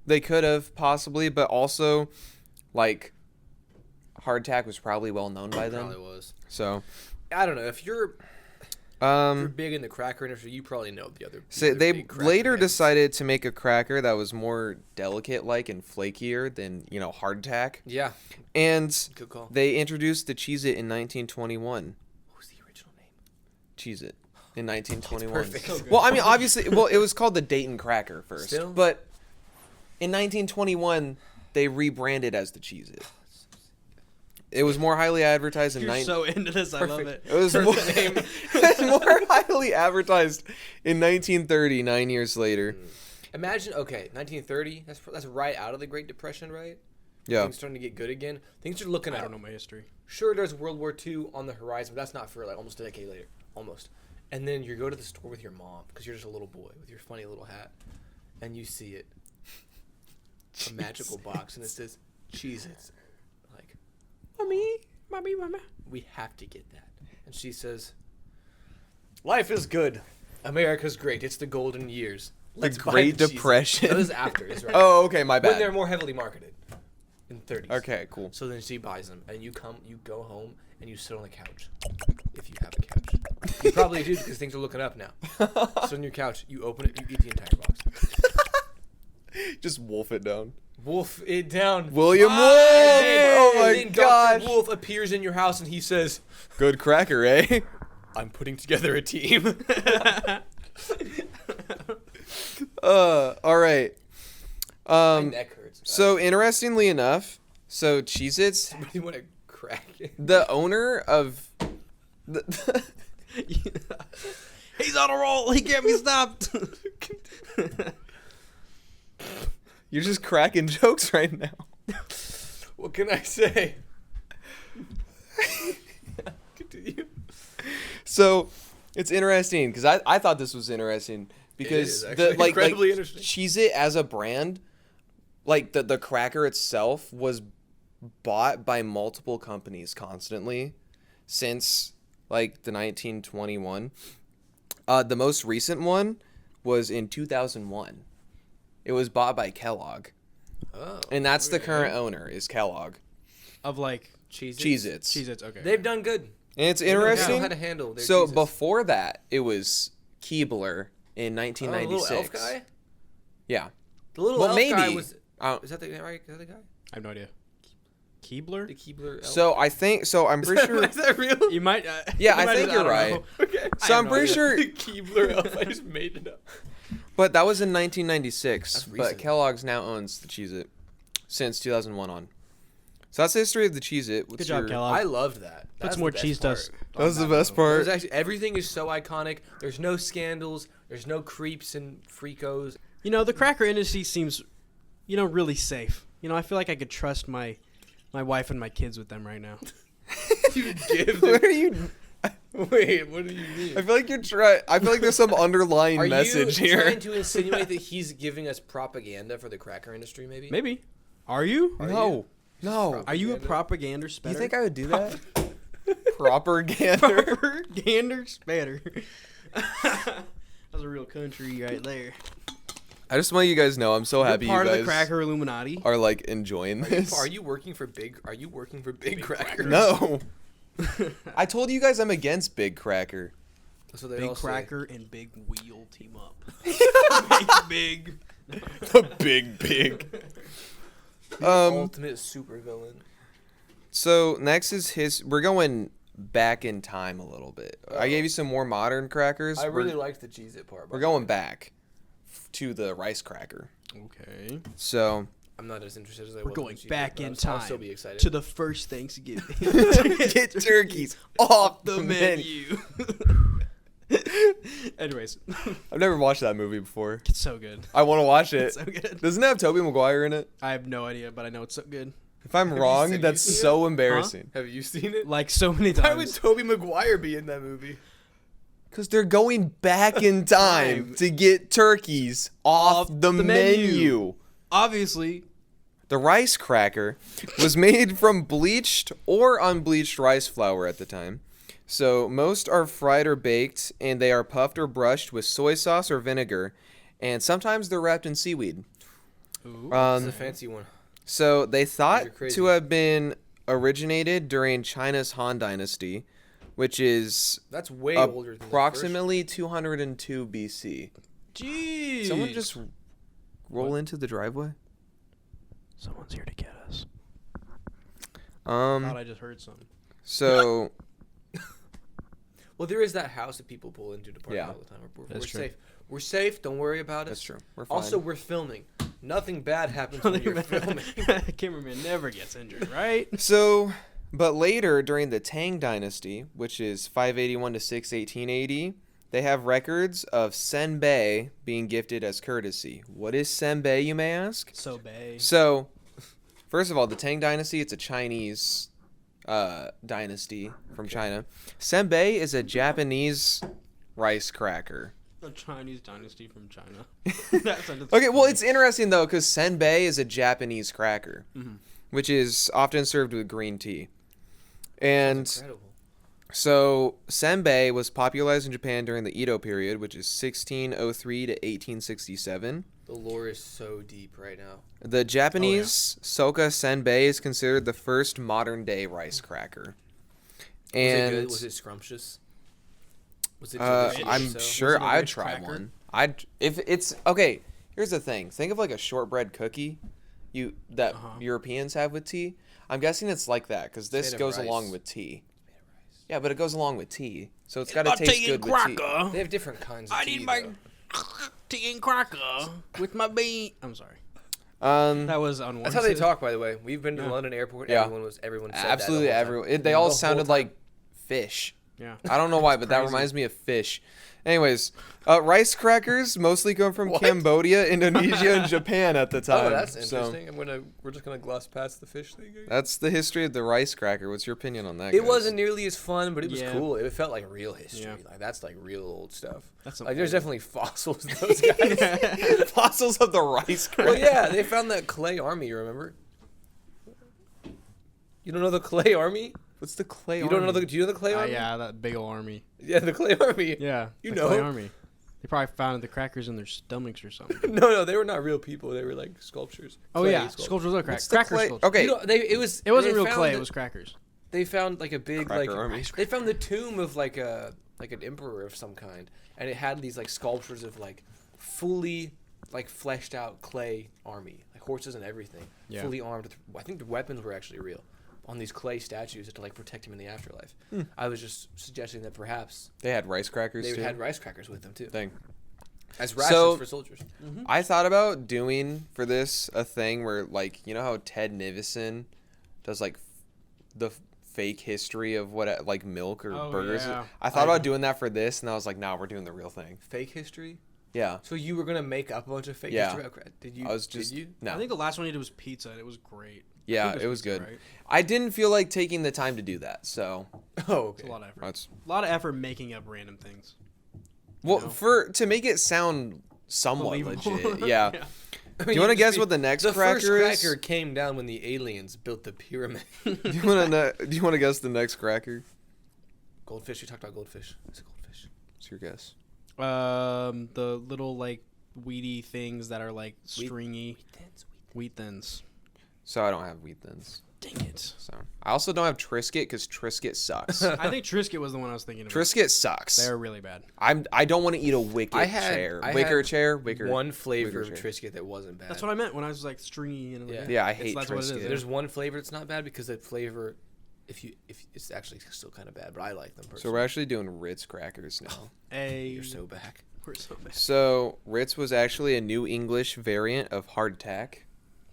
They could have possibly, but also, like, hardtack was probably well known by them. Probably was. So, I don't know if you're you're um, big in the cracker industry. You probably know the other. so the other they big cracker later heads. decided to make a cracker that was more delicate-like and flakier than hardtack, Yeah, and good call. they introduced the Cheez-It in 1921. What was the original name? Cheez-It in 1921. perfect. So good. Well, I mean, obviously, it was called the Dayton Cracker first, Still? but in 1921 they rebranded as the Cheez-It. It was more highly advertised in You're so into this. I love it. It was more, name. it was more highly advertised in 1930, 9 years later. Imagine, okay, 1930. That's right out of the Great Depression, right? Yeah. Things starting to get good again. Things are looking I up. don't know my history. Sure, there's World War II on the horizon, but that's not for like almost a decade later. Almost. And then you go to the store with your mom because you're just a little boy with your funny little hat, and you see it. A magical box, and it says Cheez-Its. Like, Mommy. we have to get that. And she says, life is good. America's great. It's the golden years. Let's buy Great the Cheez-Its." Depression. No, this is after. Is right. Oh, okay, my When they're bad. more heavily marketed. In 30s. Okay, cool. So then she buys them, and you go home, and you sit on the couch. If you have a couch. You probably do because things are looking up now. Sit on your couch, you open it, you eat the entire box. Just wolf it down. Wolf it down. William And Wolf! then- Oh and my then gosh. Dr. Wolf appears in your house, and he says, Good cracker, eh? I'm putting together a team. All right. My neck hurts. So interestingly enough, so Cheez-Its, Somebody want to crack it? the owner of the He's on a roll. He can't be stopped. You're just cracking jokes right now. What can I say? Continue. So it's interesting because I thought this was interesting because is the actually like incredibly interesting. Cheez-It as a brand, like the cracker itself was bought by multiple companies constantly since like the 1921. The most recent one was in 2001. It was bought by Kellogg, Oh. and that's the okay. current owner is Kellogg. Of like Cheez-Its. Cheez-Its. Cheez-Its. Okay. They've done good. And it's They know interesting. how to handle their So Cheez-Its. before that, it was Keebler in Oh, the 1996. little elf guy? Yeah. The little Well, elf guy maybe. was... Uh, Is that the guy, right? Is that the guy? I have no idea. The Keebler. Keebler elf? So I think I'm pretty sure. Is that real? You might. Yeah, you I might think just- you're don't right. know. Okay. So I I'm have no pretty idea. sure, The Keebler elf. I just made it up. but that was in 1996. That's But recent. Kellogg's now owns the Cheez-It since 2001 on. So that's the history of the Cheez-It. What's Good job, your- Kellogg. I loved that. Put That's some more the best cheese part. dust. That was the best It part. was actually, everything is so iconic. There's no scandals. There's no creeps and freakos. You know, the cracker industry seems, really safe. I feel like I could trust my wife and my kids with them right now. You give What the... are you? Wait, what do you mean? I feel like you're trying. I feel like there's some underlying Are message you here. trying to insinuate that he's giving us propaganda for the cracker industry, maybe? Maybe. Are you? Are No, you? no. Are you a Propaganda? propaganda Do spreader? you think I would do that? Propaganda. Propaganda spreader. That's a real country right there. I just want you guys to know I'm so happy You're part you of guys the cracker Illuminati. are like enjoying this. Are you working for big? Are you working for Big Cracker? No. I told you guys I'm against Big Cracker. So they Big all say- Cracker and Big Wheel team up. big. The big. ultimate supervillain. So next is his. We're going back in time a little bit. I gave you some more modern crackers. I really we're, liked the Cheez-It part. we're going back to the rice cracker. Okay. So I'm not as interested as I was. We're in going Cheez-It, back but in I'll time still be excited. to the first Thanksgiving. get turkeys off the menu. Anyways, I've never watched that movie before. it's so good. I want to watch it. It's so good. Doesn't it have Tobey Maguire in it? I have no idea, but I know it's so good. If I'm you wrong, seen- that's you seen so embarrassing. Have you seen it? Like so many Why would times. Tobey Maguire be in that movie? Because they're going back in time to get turkeys off the menu. Obviously, The rice cracker was made from bleached or unbleached rice flour at the time. So most are fried or baked, and they are puffed or brushed with soy sauce or vinegar, and sometimes they're wrapped in seaweed. ooh, It's a fancy one. So they You're thought crazy. to have been originated during China's Han Dynasty, which is That's way older than approximately 202 BC. jeez. Someone just roll into the driveway. Someone's here to get us. Um. Thought I just heard something. So Well, there is that house that people pull into to party Yeah. all the time. We're That's true. safe. We're safe. Don't worry about it. that's true. We're fine. Also, we're filming. Nothing bad happens when you're filming. Cameraman never gets injured, right? So But later, during the Tang Dynasty, which is 581 to 618 AD, they have records of senbei being gifted as courtesy. What is senbei, you may ask? So bay. So, first of all, the Tang Dynasty, it's a Chinese dynasty from China. Senbei is a Japanese rice cracker. A Chinese dynasty from China. That sentence Okay, is well, funny. it's interesting, though, because senbei is a Japanese cracker, Mhm. which is often served with green tea. And Incredible. so senbei was popularized in Japan during the Edo period, which is 1603 to 1867. The lore is so deep right now. The Japanese Soka senbei is considered the first modern-day rice cracker. Was it And good? Was it scrumptious? Was it I'm so? sure Was it a I'd rice try cracker? one. If it's okay. Here's the thing. Think of like a shortbread cookie, that Uh-huh. Europeans have with tea. I'm guessing it's like that because this made of goes rice. along with tea. Yeah, but it goes along with tea, so it's got to taste good with tea. They have different kinds of tea. though. tea and cracker with my bean. I'm sorry. That was unwarranted. That's how they talk, by the way. We've been to Yeah. London Airport. Yeah. Everyone said absolutely that the whole everyone. time. They The all whole sounded time. like fish. Yeah. I don't know why, but that crazy. reminds me of fish. Anyways, rice crackers mostly come from What? Cambodia, Indonesia, and Japan at the time. Oh, that's So, interesting. We're just gonna gloss past the fish thing. that's the history of the rice cracker. What's your opinion on that? It guys? wasn't nearly as fun, but it was Yeah. cool. It felt like real history. Yeah. Like that's like real old stuff. That's some Like there's old- definitely fossils of those guys. fossils of the rice cracker. Well, yeah, they found that clay army. You remember? You don't know the clay army? What's the clay? You don't know army? the? Do you know the clay army? yeah, that big old army. Yeah, the clay army. Yeah. You the know. Clay army. They probably found the crackers in their stomachs or something. No, they were not real people. They were like sculptures. Oh Clay yeah, sculptures. sculptures are What's the cracker clay? sculptures. Okay, You know, it wasn't It wasn't real clay. It was crackers. They found like a big Cracker like army. they found the tomb of like an emperor of some kind, and it had these like sculptures of like fully like fleshed out clay army, like horses and everything, Yeah. fully armed. I think the weapons were actually real on these clay statues to like protect him in the afterlife. I was just suggesting that perhaps they had rice crackers they too. had rice crackers with them too, Thing. as rations So- for soldiers. I thought about doing for this a thing where like you know how Ted Nivison does like the fake history of what like milk or Oh, burgers. yeah. I thought about doing that for this, and I was like, nah, we're doing the real thing. Fake history. Yeah. So you were gonna make up a bunch of fake Yeah. history? Okay. Did you? I was just Did you? no. I think the last one we did was pizza, and it was great. I Yeah, think it was pizza, good. right? I didn't feel like taking the time to do that, so Oh, It's okay. a lot of effort. that's A lot of effort making up random things. well know? for to make it sound somewhat Believable. legit. Yeah. I Do mean, you want to just guess be- what the next The first cracker is? cracker came down when the aliens built the pyramid. Do you want to guess the next cracker? Goldfish. We talked about goldfish. It's a goldfish. What's your guess? The little like weedy things that are like stringy wheat thins. So I don't have wheat thins. Dang it! So I also don't have Triscuit because Triscuit sucks. I think Triscuit was the one I was thinking of. Triscuit sucks. They're really bad. I don't want to eat a wicker I had- chair. I Wicker had chair. Wicker. One flavor wicker of chair. Triscuit that wasn't bad. That's what I meant when I was like stringy and Yeah. Yeah, I hate that's what it is. Triscuit. There's one flavor that's not bad because the flavor, if it's actually still kind of bad, but I like them personally. So we're actually doing Ritz crackers now. You're so back. We're so bad. So Ritz was actually a New English variant of hardtack.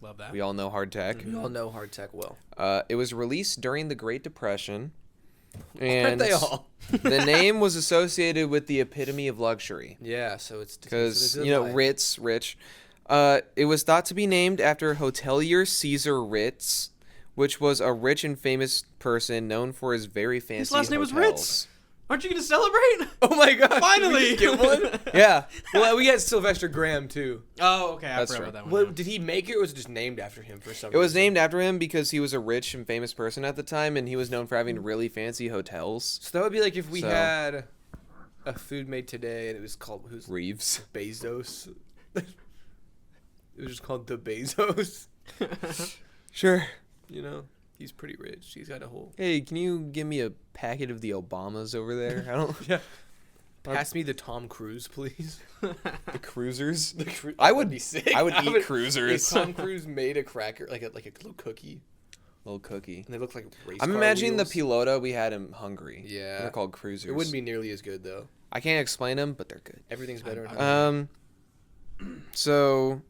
Love that. We all know hardtack. We all know hardtack well. It was released during the Great Depression, Aren't and they all? the name was associated with the epitome of luxury. Yeah, so it's Because a good you know life. Ritz, rich. It was thought to be named after hotelier Caesar Ritz, which was a rich and famous person known for his very fancy last name was hotels. Ritz? Aren't you gonna celebrate? Oh my god! Finally! Did we just get one. Yeah, Well, we had Sylvester Graham too. Oh, okay. I That's forgot true. about that one. What now. did he make it, or was it just named after him for some it was reason? named after him because he was a rich and famous person at the time, and he was known for having really fancy hotels. So that would be like if we So- had a food made today and it was called who's Reeves. Bezos. It was just called the Bezos. Sure. You know, he's pretty rich. He's got a whole. Hey, can you give me a packet of the Obamas over there? I don't. Yeah. Pass me the Tom Cruise, please. The cruisers. The cru- I that'd would be sick. I would eat If cruisers. Tom Cruise made a cracker, like a little cookie, Little cookie. and they look like race I'm car imagining wheels. the pilota we had in Hungary. Yeah. They're called cruisers. It wouldn't be nearly as good though. I can't explain them, but they're good. Everything's better. in I- Hungary. So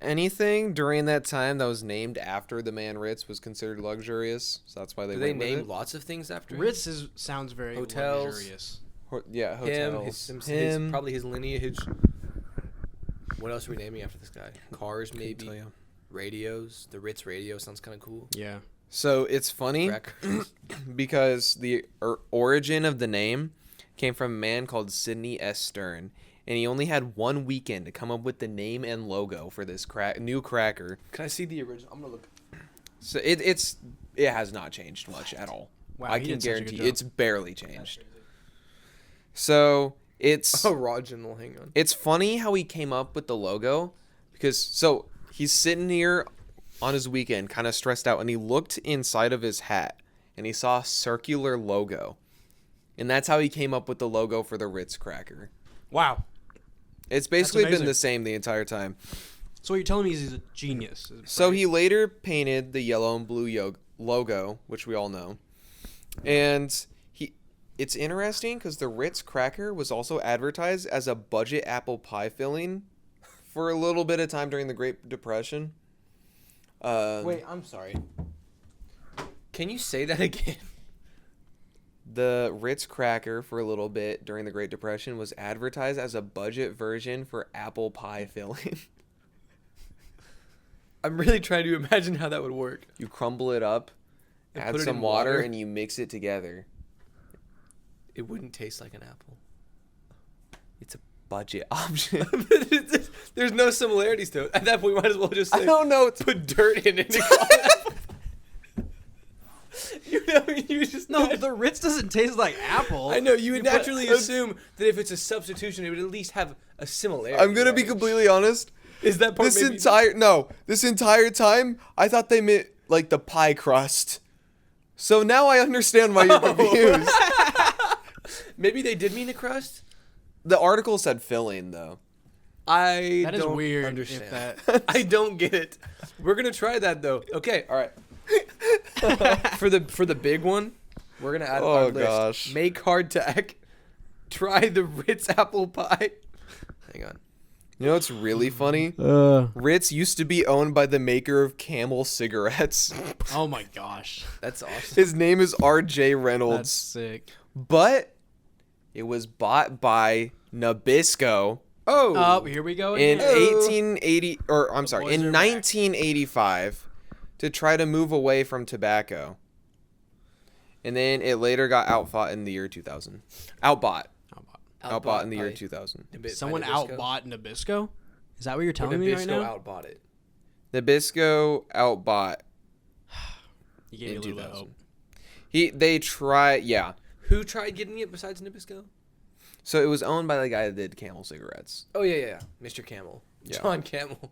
anything during that time that was named after the man Ritz was considered luxurious. So that's why they Do they went with name it. lots of things after him? Ritz sounds very Hotels. luxurious. Yeah, Him, hotels. his, probably his lineage. What else are we naming after this guy? Cars, Couldn't tell maybe. you. Radios. The Ritz radio sounds kind of cool. Yeah. So it's funny Crackers. because the origin of the name came from a man called Sidney S. Stern, and he only had 1 weekend to come up with the name and logo for this new cracker. Can I see the original? I'm gonna look. So it has not changed much at all. Wow, I he can did such a good guarantee job. it's barely changed. So it's Original. Hang on. it's funny how he came up with the logo because he's sitting here on his weekend kind of stressed out, and he looked inside of his hat and he saw a circular logo, and that's how he came up with the logo for the Ritz cracker. Wow. It's basically been amazing. the same the entire time. So what you're telling me is he's a genius. So right? he later painted the yellow and blue logo, which we all know. And it's interesting because the Ritz cracker was also advertised as a budget apple pie filling for a little bit of time during the Great Depression. Wait, I'm sorry. Can you say that again? The Ritz cracker for a little bit during the Great Depression was advertised as a budget version for apple pie filling. I'm really trying to imagine how that would work. You crumble it up, And add put it some in water, water. and you mix it together. It wouldn't taste like an apple. It's a budget option. There's no similarities to it. At that point, we might as well just say, I don't know. put dirt in it and call it apple. You know, you just No, the Ritz doesn't taste like apple. I know you would put- naturally assume that if it's a substitution, it would at least have a similarity. I'm gonna be right? completely honest. Is that part This maybe? entire time, I thought they meant like the pie crust. So now I understand why you're confused. Maybe they did mean the crust. The article said filling though. I That is don't weird. understand. If that. I don't get it. We're gonna try that though. Okay, all right. for the big one, we're gonna add Oh, our list. gosh. Make hardtack. Try the Ritz apple pie. Hang on. You know what's really funny? Ritz used to be owned by the maker of Camel cigarettes. Oh my gosh. That's awesome. His name is R.J. That's Reynolds, sick. but it was bought by Nabisco Oh, Oh, here we go in again. 1880, or I'm sorry, boys in are back. 1985, to try to move away from tobacco. And then it later got outfought in the year 2000. Outbought in the year by 2000. Someone Nabisco? outbought Nabisco? Is that what you're Or telling me right Nabisco now? outbought it. Nabisco outbought You gave me a in little bit of 2000. hope. They tried, yeah. Who tried getting it besides Nabisco? So it was owned by the guy that did Camel cigarettes. Oh yeah, Mr. Camel. Yeah. John Camel.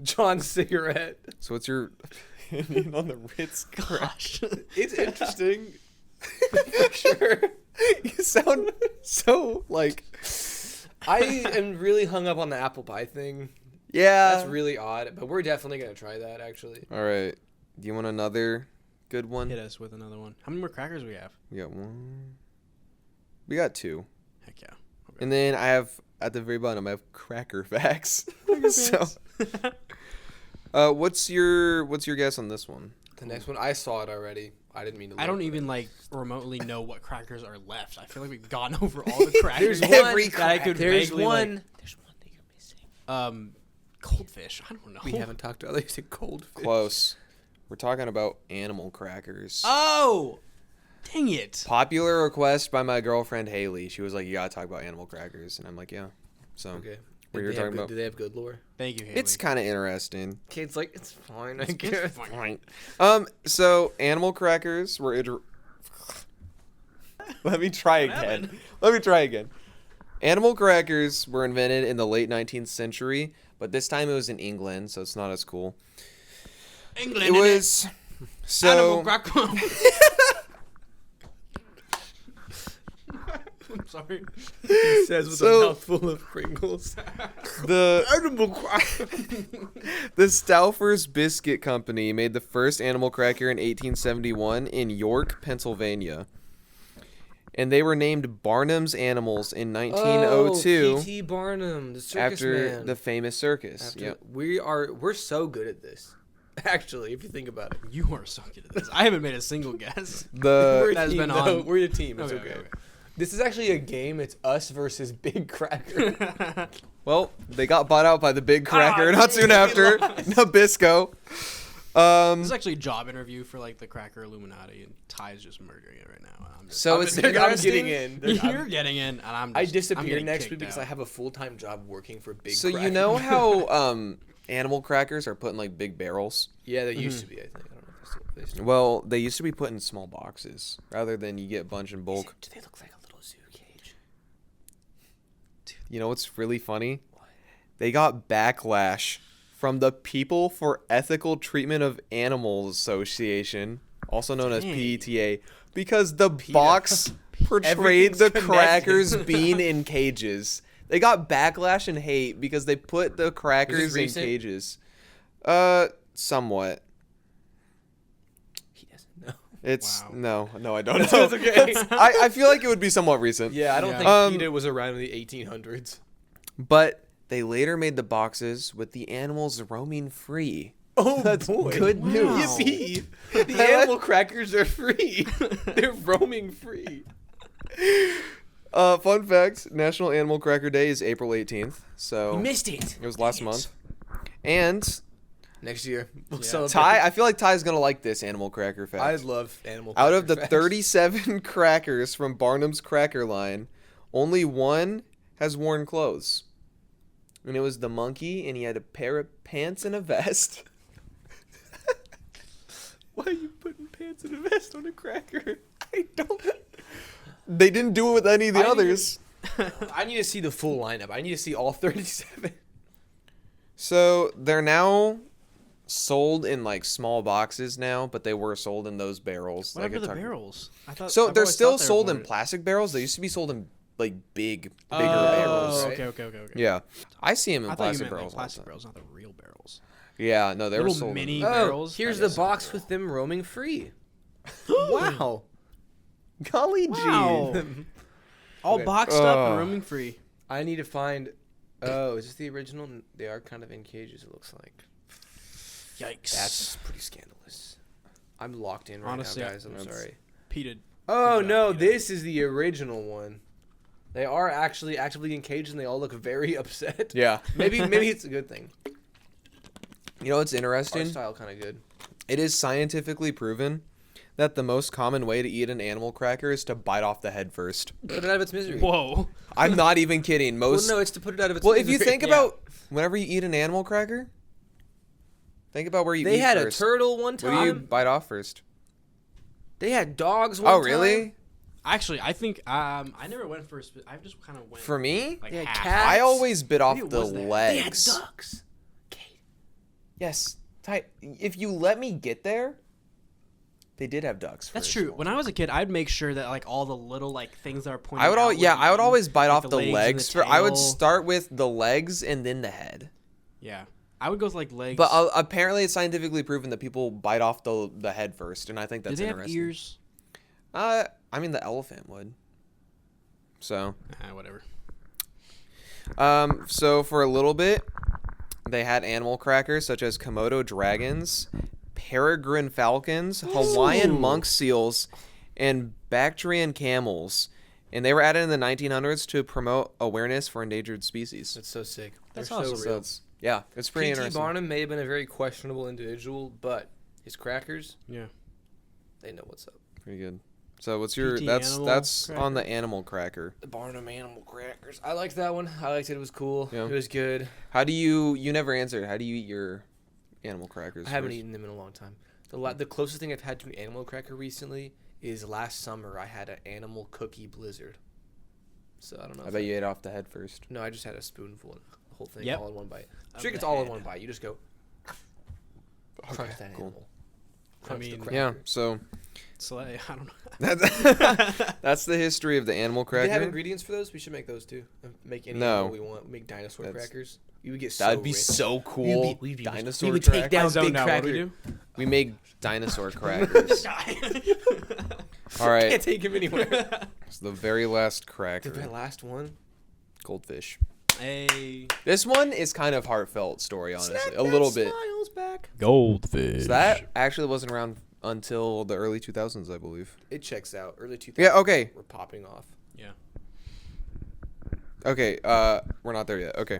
John Cigarette. So what's your opinion on the Ritz crack? Gosh. It's interesting. Sure. You sound so like, I am really hung up on the apple pie thing. yeah. That's really odd, but we're definitely gonna try that actually. All right. Do you want another good one? Hit us with another one. How many more crackers we have? We got one. We got two. Heck yeah. And then I have at the very bottom I have cracker facts. so, what's your guess on this one? The next one, I saw it already. I didn't mean to. I don't look, even but- like remotely know what crackers are left. I feel like we've gone over all the crackers. There's Every one. that I could There's vaguely, one. like, There's one that you're missing. Goldfish. I don't know. We haven't talked about. They said cold fish. Close. We're talking about animal crackers. Oh, dang it! Popular request by my girlfriend Haley. She was like, "You gotta talk about animal crackers," and I'm like, "Yeah." So Okay. What Did you're they have talking good- about? Do they have good lore? Thank you, Haley. it's kind of interesting. Kids like it's fine. I It's guess. fine. So animal crackers were. Let me try again. Let me try again. Animal crackers were invented in the late 19th century, but this time it was in England, so it's not as cool. England. It was Animal so. cracker. I'm sorry. He says with So- a mouthful of Pringles. The Animal cracker. the Stouffer's Biscuit Company made the first animal cracker in 1871 in York, Pennsylvania. and they were named Barnum's Animals in 1902 P.T. Barnum, the circus after man. the famous circus. After- Yep. we're so good at this. Actually, if you think about it, You are so good at this. I haven't made a single guess. The a That's team, been though. on- We're a team. It's Okay, okay. okay. This is actually a game. It's us versus Big Cracker. well, they got bought out by the Big Cracker not soon dang, after Nabisco. This is actually a job interview for like the Cracker Illuminati, and Ty's just murdering it right now. And I'm just, So I'm- it's I'm interesting. getting in. you're getting in, and I'm. Just, I I'm disappear getting next kicked week because out. I have a full-time job working for Big So Cracker. you know how animal crackers are put in like big barrels? Yeah, they used to be. I think. I don't know if that's still what they still. Well, they used to be put in small boxes rather than you get a bunch in bulk. Do they look like a little zoo cage? You know what's really funny? They got backlash from the People for Ethical Treatment of Animals Association, also known as Dang. PETA, because the box portrayed Everything's the connected. crackers being in cages. They got backlash and hate because they put the crackers in recent? cages. Somewhat. He doesn't know. It's Wow. no, I don't It's know. okay. I feel like it would be somewhat recent. Yeah, I don't Yeah. think PETA was around in the 1800s. But they later made the boxes with the animals roaming free. Oh, That's boy. good Wow. news. Yippee! The animal crackers are free. They're roaming free. Fun fact: National Animal Cracker Day is April 18th. So Missed it. it was last month. And Next year, we'll Yeah. celebrate. Ty, I feel like Ty's gonna like this animal cracker fact. I love animal. Out of the cracker facts. 37 crackers from Barnum's Cracker line, only one has worn clothes. And it was the monkey, and he had a pair of pants and a vest. Why are you putting pants and a vest on a cracker? I don't. They didn't do it with any of the I didn't others. I need to see the full lineup. I need to see all 37. So they're now sold in like small boxes now, but they were sold in those barrels. What like happened to I the talked- barrels? I thought. So I've they're always still thought they were sold in boarded. plastic barrels. They used to be sold in like bigger Oh, barrels. right? Okay. Yeah, I see them in I thought you plastic meant like barrels. all the plastic time. barrels, not the real barrels. Yeah, no, they were Little sold. mini- In, Oh, barrels? here's That the is so box cool. with them roaming free. Wow. golly Wow. gee. All Okay. boxed up Ugh. and roaming free. I need to find. Oh, is this the original? They are kind of in cages. It looks like. Yikes. That's pretty scandalous. I'm locked in right Honestly, now, guys. I'm that's- sorry. Peated. Oh Good no, job, Peter. this is the original one. They are actually actively in cages, and they all look very upset. Yeah. Maybe it's a good thing. You know what's Art interesting? style kind of good. It is scientifically proven that the most common way to eat an animal cracker is to bite off the head first. Put it out of its misery. Whoa. I'm not even kidding. Well, Most no, it's to put it out of its Well, misery. if you think Yeah. about whenever you eat an animal cracker, think about where you they eat had first. a turtle one What do you time. bite off first? They had dogs one Oh, time. really? Actually, I think I never went for. I just kind of went For me, like They had half. cats. I always bit off Maybe it the was that. They had legs. ducks. Yes, Ty, if you let me get there, they did have ducks. That's first. true. When I was a kid, I'd make sure that like all the little like things that are pointing. I would out always, yeah, be I would eaten, always bite like off the and legs. the I would tail. start with the legs and then the head. Yeah, I would go with like legs. But apparently, it's scientifically proven that people bite off the head first, and I think that's Did they have interesting. ears? I mean, the elephant would. So, Whatever. so for a little bit, they had animal crackers such as Komodo dragons, peregrine falcons, Hawaiian Ooh. monk seals, and Bactrian camels. And they were added in the 1900s to promote awareness for endangered species. That's so sick. That's They're awesome. so So real. it's, yeah, it's pretty P.T. interesting. Barnum may have been a very questionable individual, but his crackers, Yeah. they know what's up. Pretty good. So what's your PT that's animal on the cracker? animal cracker. The Barnum animal crackers. I liked that one. I liked it. It was cool. Yeah. It was good. How do you never answered. How do you eat your animal crackers? I haven't first? eaten them in a long time. The closest thing I've had to an animal cracker recently is last summer. I had an animal cookie blizzard. So I don't know. I bet you ate off the head first. No, I just had a spoonful of the whole thing Yep. all in one bite. Of Trick, the it's all in head. one bite. You just go crunch that cool. animal. Crunch the mean- cracker. Yeah, so Slay. I don't know. that's the history of the animal Do they have cracker. ingredients for those? We should make those too. Make any No. animal we want. Make dinosaur That's- crackers. You would get so That'd be rich. so cool. we'd be Dinosaur we would cracker. take down I zoned Big out. What do Cracker. we do? We make dinosaur crackers. All right. Can't take him anywhere. It's the very last The cracker. last one. Goldfish. Hey. This one is kind of heartfelt story, honestly. A little bit. Smiles back. Goldfish. So that actually wasn't around until the early 2000s, I believe. It checks out. Early 2000s. Yeah, okay. We're popping off. Yeah. Okay, we're not there yet. Okay.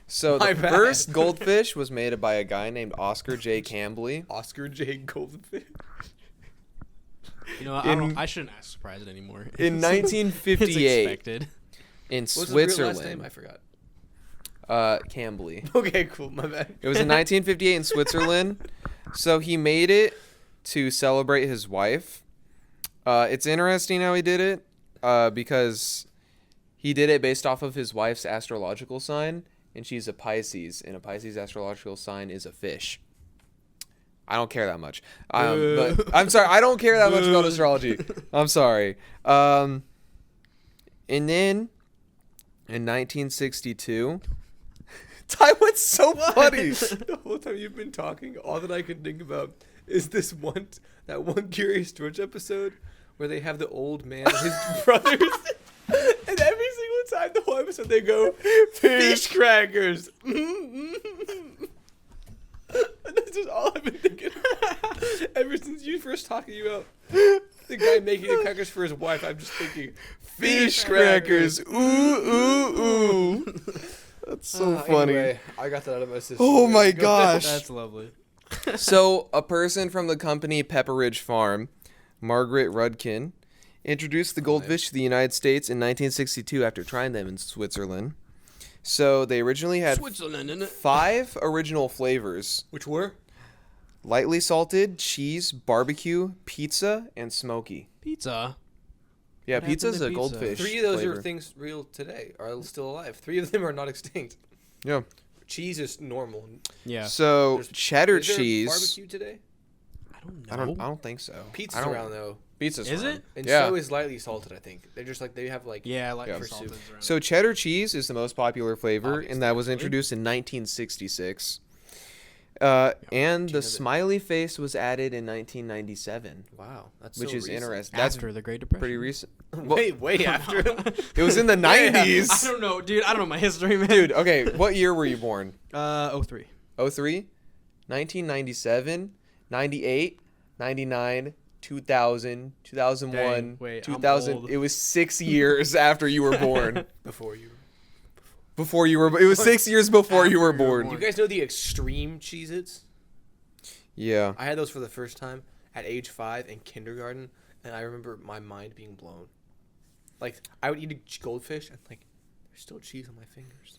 So My the bad. first goldfish was made by a guy named Oscar J. Cambly. Oscar J. Goldfish. You know, I shouldn't ask surprise it anymore. In It's 1958 expected. in What's his real last Switzerland. name? I forgot. Cambly. Okay, cool. My bad. It was in 1958 in Switzerland. So he made it to celebrate his wife. It's interesting how he did it because he did it based off of his wife's astrological sign, and she's a Pisces, and a Pisces astrological sign is a fish. I don't care that much. But I'm sorry, I don't care that much about astrology. I'm sorry. And then in 1962, Ty, what's so funny? The whole time you've been talking, all that I can think about is that one Curious George episode where they have the old man and his brothers, and every single time the whole episode they go fish crackers. And that's just all I've been thinking. Ever since you first talking about the guy making the crackers for his wife, I'm just thinking Fish crackers. Ooh, ooh, ooh. That's so funny. Anyway, I got that out of my system. Oh my Go gosh. That's lovely. So, a person from the company Pepperidge Farm, Margaret Rudkin, introduced the goldfish to the United States in 1962 after trying them in Switzerland. So, they originally had Switzerland, isn't it? 5 original flavors: Which were? lightly salted, cheese, barbecue, pizza, and smoky. Pizza. Yeah, What happened pizza's to a pizza? goldfish. 3 of those flavor. are things real today, are still alive. 3 of them are not extinct. Yeah. Cheese is normal. Yeah. So, There's- cheddar Is there cheese. barbecue today? I don't know. I don't think so. Pizza's I don't- around though, Pizza's Is around. it? and Yeah. so is lightly salted. I think they're just like they have like Yeah, like Yeah. for Pursuit. salteds around. So cheddar cheese is the most popular flavor, and that was Obviously. introduced in 1966. And the know that- smiley face was added in 1997, wow, that's which so is recent. interesting. That's after the Great Depression. pretty recent. Well, Way after. it was in the I 90s. don't know, dude. I don't know my history, man. Dude, okay, what year were you born? 03. 03, 1997, 98, 99, 2000, 2001, Dang, wait, I'm 2000. old. It was 6 years after you were born. Before you. Before you were, it was 6 years before you were After you were born. You guys know the extreme Cheez-Its? Yeah. I had those for the first time at age 5 in kindergarten, and I remember my mind being blown. Like I would eat a goldfish, and like there's still cheese on my fingers.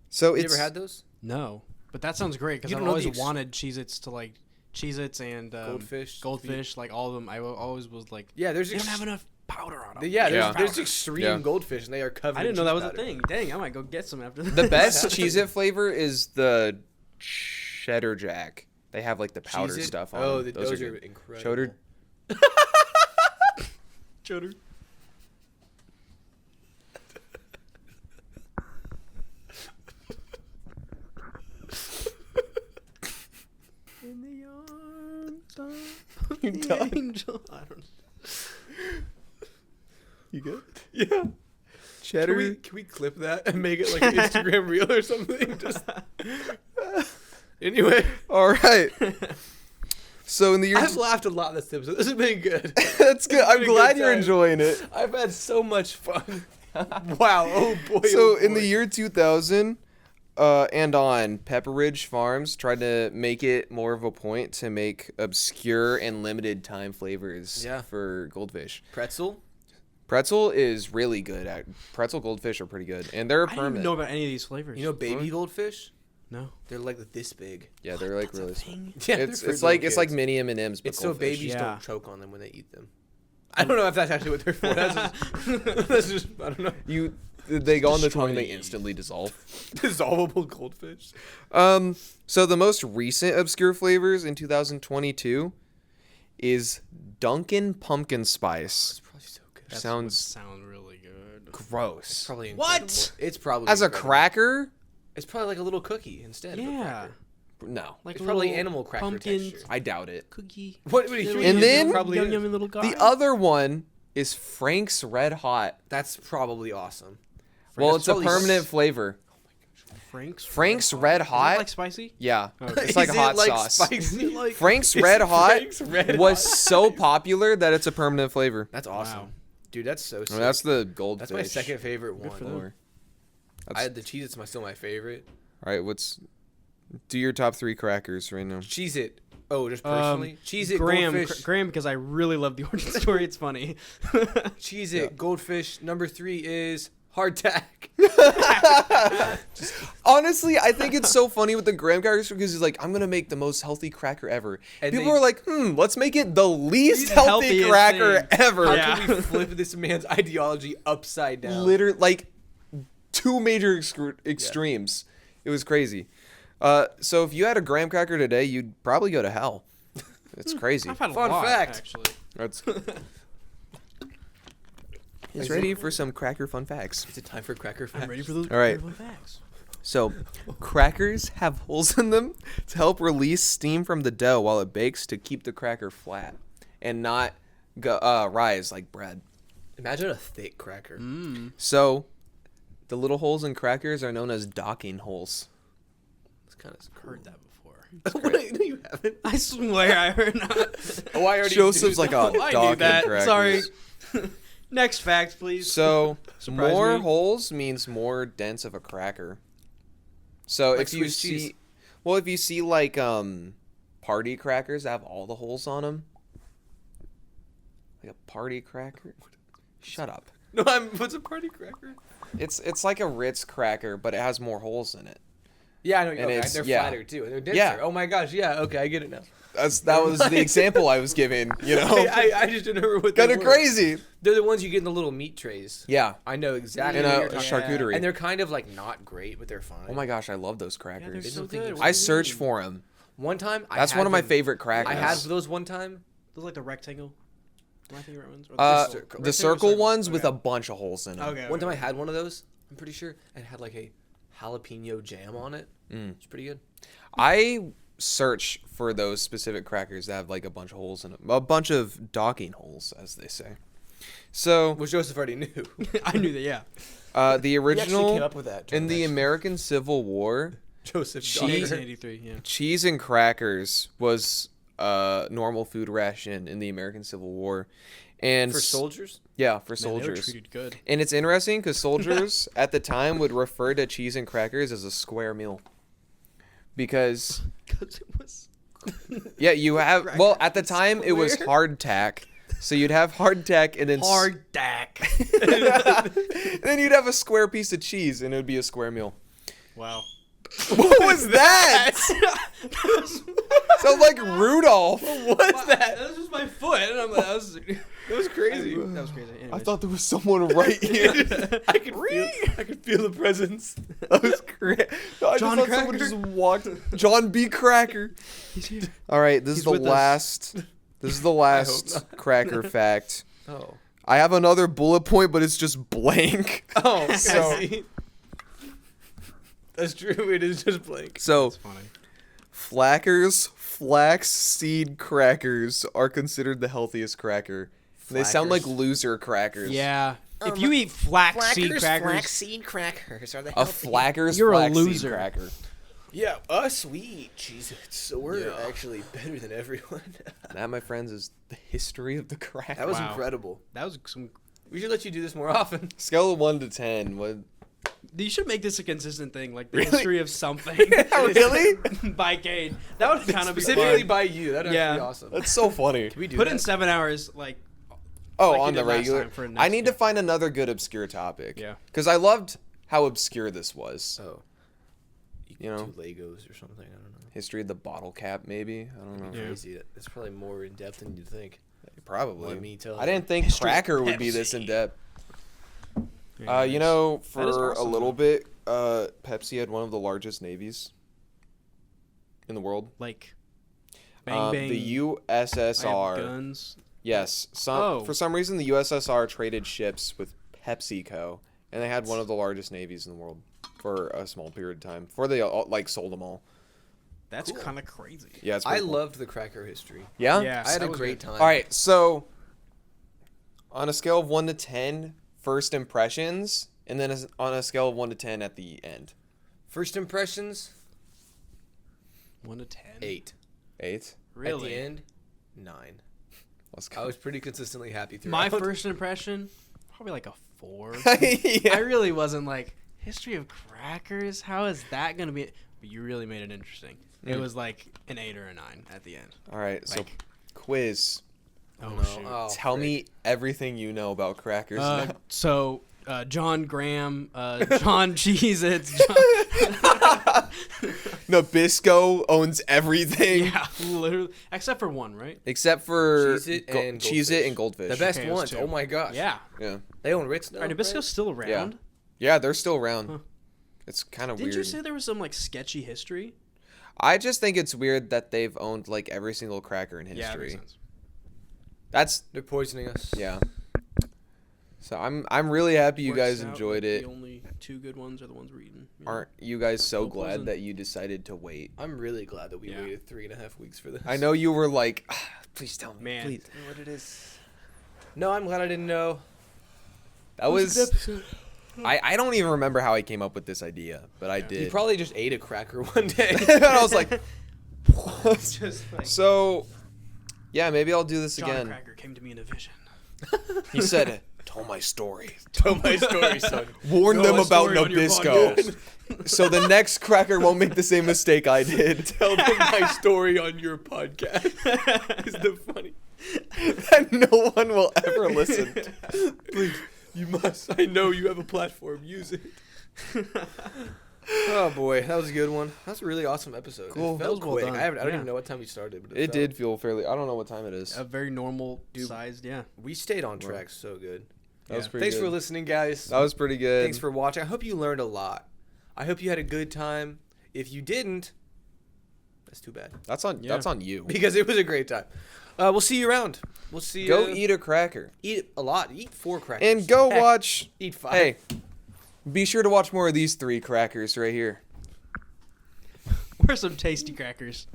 So You it's ever had those? No, but that sounds great because You I've don't know always the ex- wanted Cheez-Its to like Cheez-Its and Goldfish. like all of them. I always was like, Yeah, there's they don't have enough powder on them. Yeah, there's, Yeah. there's extreme Yeah. goldfish, and they are covered. I didn't in know that cheese was a powder. thing. Dang, I might go get some after this. the best Cheez-It flavor is the cheddar jack. They have like the powder Cheez-It? stuff on Oh, them. those are good. incredible. Cheddar. cheddar. In the arms of You the done? angel. I don't know. You good? Yeah. Cheddar. Can we clip that and make it like an Instagram reel or something? Just anyway, All right. So in the year, I've laughed a lot this episode. This has been good. that's good. I'm been a glad good you're time. enjoying it. I've had so much fun. Wow. Oh boy. So oh in the boy. year 2000 and on, Pepperidge Farms tried to make it more of a point to make obscure and limited time flavors Yeah. for goldfish. pretzel. Pretzel is really good. Pretzel goldfish are pretty good, and they're I didn't even permanent. know about any of these flavors. You know, baby goldfish. No. They're like this big. Yeah, they're like That's a really. thing? Yeah, It's they're it's for like little kids. mini M&Ms, but It's so goldfish. babies Yeah. don't choke on them when they eat them. I don't know if that's actually what they're for. That's just I don't know. They go on the tongue, they Destroy. instantly dissolve. Dissolvable goldfish. So the most recent obscure flavors in 2022 is Dunkin' Pumpkin Spice. It's probably so good. That would Sounds sound really good. gross. Probably What? incredible. It's probably As a incredible. cracker? It's probably like a little cookie instead. Of a Yeah. cracker. No, Like It's a probably little animal cracker pumpkin texture. I doubt it. cookie. What do you Little mean? And then- It probably yum, is. yummy little guy. The other one is Frank's Red Hot. That's probably awesome. Well, That's it's a probably permanent flavor. Frank's Red Is it, Hot? like spicy? Yeah, Okay. it's like Is hot it, like, sauce. Spicy? Like Frank's Is Red Hot Frank's Red was Hot so popular that it's a permanent flavor. That's awesome. Wow. Dude, that's so sick. I mean, that's the goldfish. That's my second favorite Good for one. them. That's- The Cheez-Its are still my favorite. All right, do your top 3 crackers right now. Cheez-It. Oh, just personally? Cheez-It, Graham, Goldfish. Graham, because I really love the origin story. It's funny. Cheez-It, Goldfish. Number 3 is Hardtack. Honestly, I think it's so funny with the graham crackers because he's like, I'm gonna make the most healthy cracker ever. And People they- are like, let's make it the least Least healthy healthiest cracker thing. ever. How Yeah. can we flip this man's ideology upside down? Literally, like 2 major extremes. It was crazy. So if you had a graham cracker today, you'd probably go to hell. It's crazy. I've had a Fun lot, fact. actually. That's. Is ready for some cracker fun facts. Is it time for Cracker Facts? I'm ready for those All right. fun facts. So, crackers have holes in them to help release steam from the dough while it bakes to keep the cracker flat and not rise like bread. Imagine a thick cracker. So, the little holes in crackers are known as docking holes. It's kind of cool. Heard that before. Wait, no, you haven't. I swear I heard that. Oh, I already Joseph's knew like that. a I knew docking that. crackers. Sorry. Next fact, please. So, Surprise more me. holes means more dense of a cracker. So, Like if you Swiss see cheese. well, if you see like party crackers that have all the holes on them, like a party cracker. Shut up. No, what's a party cracker? It's like a Ritz cracker, but it has more holes in it. Yeah, I know. And Okay, it's- they're yeah. flatter too, and they're denser. Yeah. Oh my gosh, yeah. Okay, I get it now. That was the example I was given. You know, I just didn't remember what they kind of were. crazy. They're the ones you get in the little meat trays. Yeah, I know exactly in what a you're talking about. charcuterie. And they're kind of like not great, but they're fine. Oh my gosh, I love those Yeah, they're crackers. so don't think good. you- What I do you search mean? for them. One time, That's one of my favorite crackers. I had those one time. Those like the rectangle. My favorite ones. Or the rectangle circle ones with Okay. a bunch of holes in them. Okay. One time I had one of those. I'm pretty sure, and it had like a jalapeno jam on it. It's pretty good. I search for those specific crackers that have like a bunch of holes in them, a bunch of docking holes, as they say. So Which Joseph already knew. I knew that. Yeah. the He actually came original up with that. in the term, American Civil War, Joseph cheese- 1983. Yeah. cheese and crackers was a normal food ration in the American Civil War, and for soldiers. yeah, for Man, they were soldiers. treated good. And it's interesting because soldiers at the time would refer to cheese and crackers as a square meal. Because, Because it was. yeah, you have, well, at the time it was Square. hardtack. So you'd have hardtack and then Hard dack. then you'd have a square piece of cheese and it would be a square meal. Wow. What was that? Sounds like Rudolph. What's that? That was just my foot. And I'm like, that was crazy. That was crazy. I Anyways. thought there was someone right here. I could feel the presence. That was great. I John just thought someone Cracker. just walked. John B. Cracker. All right, this is He's the with us. last. This is the last not. cracker fact. Oh. I have another bullet point, but it's just blank. Oh, So- I see. That's true. It is just blank. So, It's funny. Flackers, flax seed crackers are considered the healthiest cracker. They sound like Flackers. loser crackers. Yeah. If you eat flaxseed crackers, flaxseed crackers are the A Flackers You're a flaxseed loser. cracker. Yeah, us we eat Cheez-Its, so we're Yeah. actually better than everyone. That, my friends, is the history of the cracker. That was Wow. incredible. that was some. We should let you do this more often. Scale of 1 to 10. What? You should make this a consistent thing, like the Really? history of something. Really? By Cade. That would kind of be Specifically fun. by you. That'd Yeah. be awesome. That's so funny. Can we do Put that? in 7 hours, like. Oh, like you on the did last regular. time for I next- need to find another good obscure topic. Yeah. Because I loved how obscure this was. Oh. You know? Do Legos or something. I don't know. History of the bottle cap, maybe. I don't know. Yeah. Crazy. That's probably more in depth than you'd think. Probably. Let me tell I you. didn't think History of cracker would be this Pepsi. in depth. Yeah, You know, That is for a awesome, little though. bit, Pepsi had one of the largest navies in the world. like. Bang bang. The I have USSR. guns. Yes. Oh. For some reason, the USSR traded ships with PepsiCo, and they had one of the largest navies in the world for a small period of time. Before they sold them all. That's Cool. kind of crazy. Yeah, it's I pretty cool. loved the cracker history. Yeah. Yeah. I had that a was great good. time. All right, so On a scale of 1 to 10, first impressions, and then on a scale of 1 to 10 at the end. First impressions, 1 to 10. 8. 8. Really? At the end, 9. Let's I go. was pretty consistently happy throughout. My first impression, probably like a 4. Yeah. I really wasn't like, history of crackers? How is that going to be? But you really made it interesting. It was like an 8 or a 9 at the end. All right, so Like- quiz. Oh, no. shoot. Oh, Tell frick. me everything you know about crackers now. So, John Graham, John Cheez-Its. Nabisco owns everything. Yeah, literally. Except for one, right? Except for Cheez-It and Cheez-It and Goldfish. Goldfish. The best Okay, it was ones. 2. Oh my gosh. Yeah. Yeah. They own Ritz now. Are Nabisco's right? still around? Yeah, they're still around. Huh. It's kind of Didn't weird. you say there was some like sketchy history? I just think it's weird that they've owned like every single cracker in Yeah, that history. makes sense. That's They're poisoning us. yeah. So I'm really happy you Works guys out, enjoyed like, it. The only 2 good ones are the ones we're eating. you know? Aren't you guys so Well, glad pleasant. that you decided to wait? I'm really glad that we Yeah. waited 3.5 weeks for this. I know you were like, please tell me, Man. please tell me what it is. No, I'm glad I didn't know. That was. episode. I don't even remember how I came up with this idea, but I Yeah. did. He probably just ate a cracker one day. and I was like, Just like so, yeah, maybe I'll do this John again. Cracker came to me in a vision. He said, "Tell my story. Tell my story, son. Warn Tell them my about story on your Nabisco, podcast." so the next cracker won't make the same mistake I did." Tell them my story on your podcast. Is the funny. That no one will ever listen. Please, you must. I know you have a platform. Use it. Oh boy, that was a good one. That's a really awesome episode. Cool. It That felt was well quick. done. I don't Yeah. even know what time we started, but It felt- did feel fairly. I don't know what time it is. A very normal Dude. sized, yeah. We stayed on track so good. That was Yeah. pretty Thanks good. for listening, guys. That was pretty good. Thanks for watching. I hope you learned a lot. I hope you had a good time. If you didn't, that's too bad That's on. Yeah. That's on you. because it was a great time. We'll see you around. We'll see you. Go eat a cracker Eat a lot. Eat 4 crackers. and go Heck, watch. Eat 5. Hey, be sure to watch more of these 3 crackers right here. Where's some tasty crackers?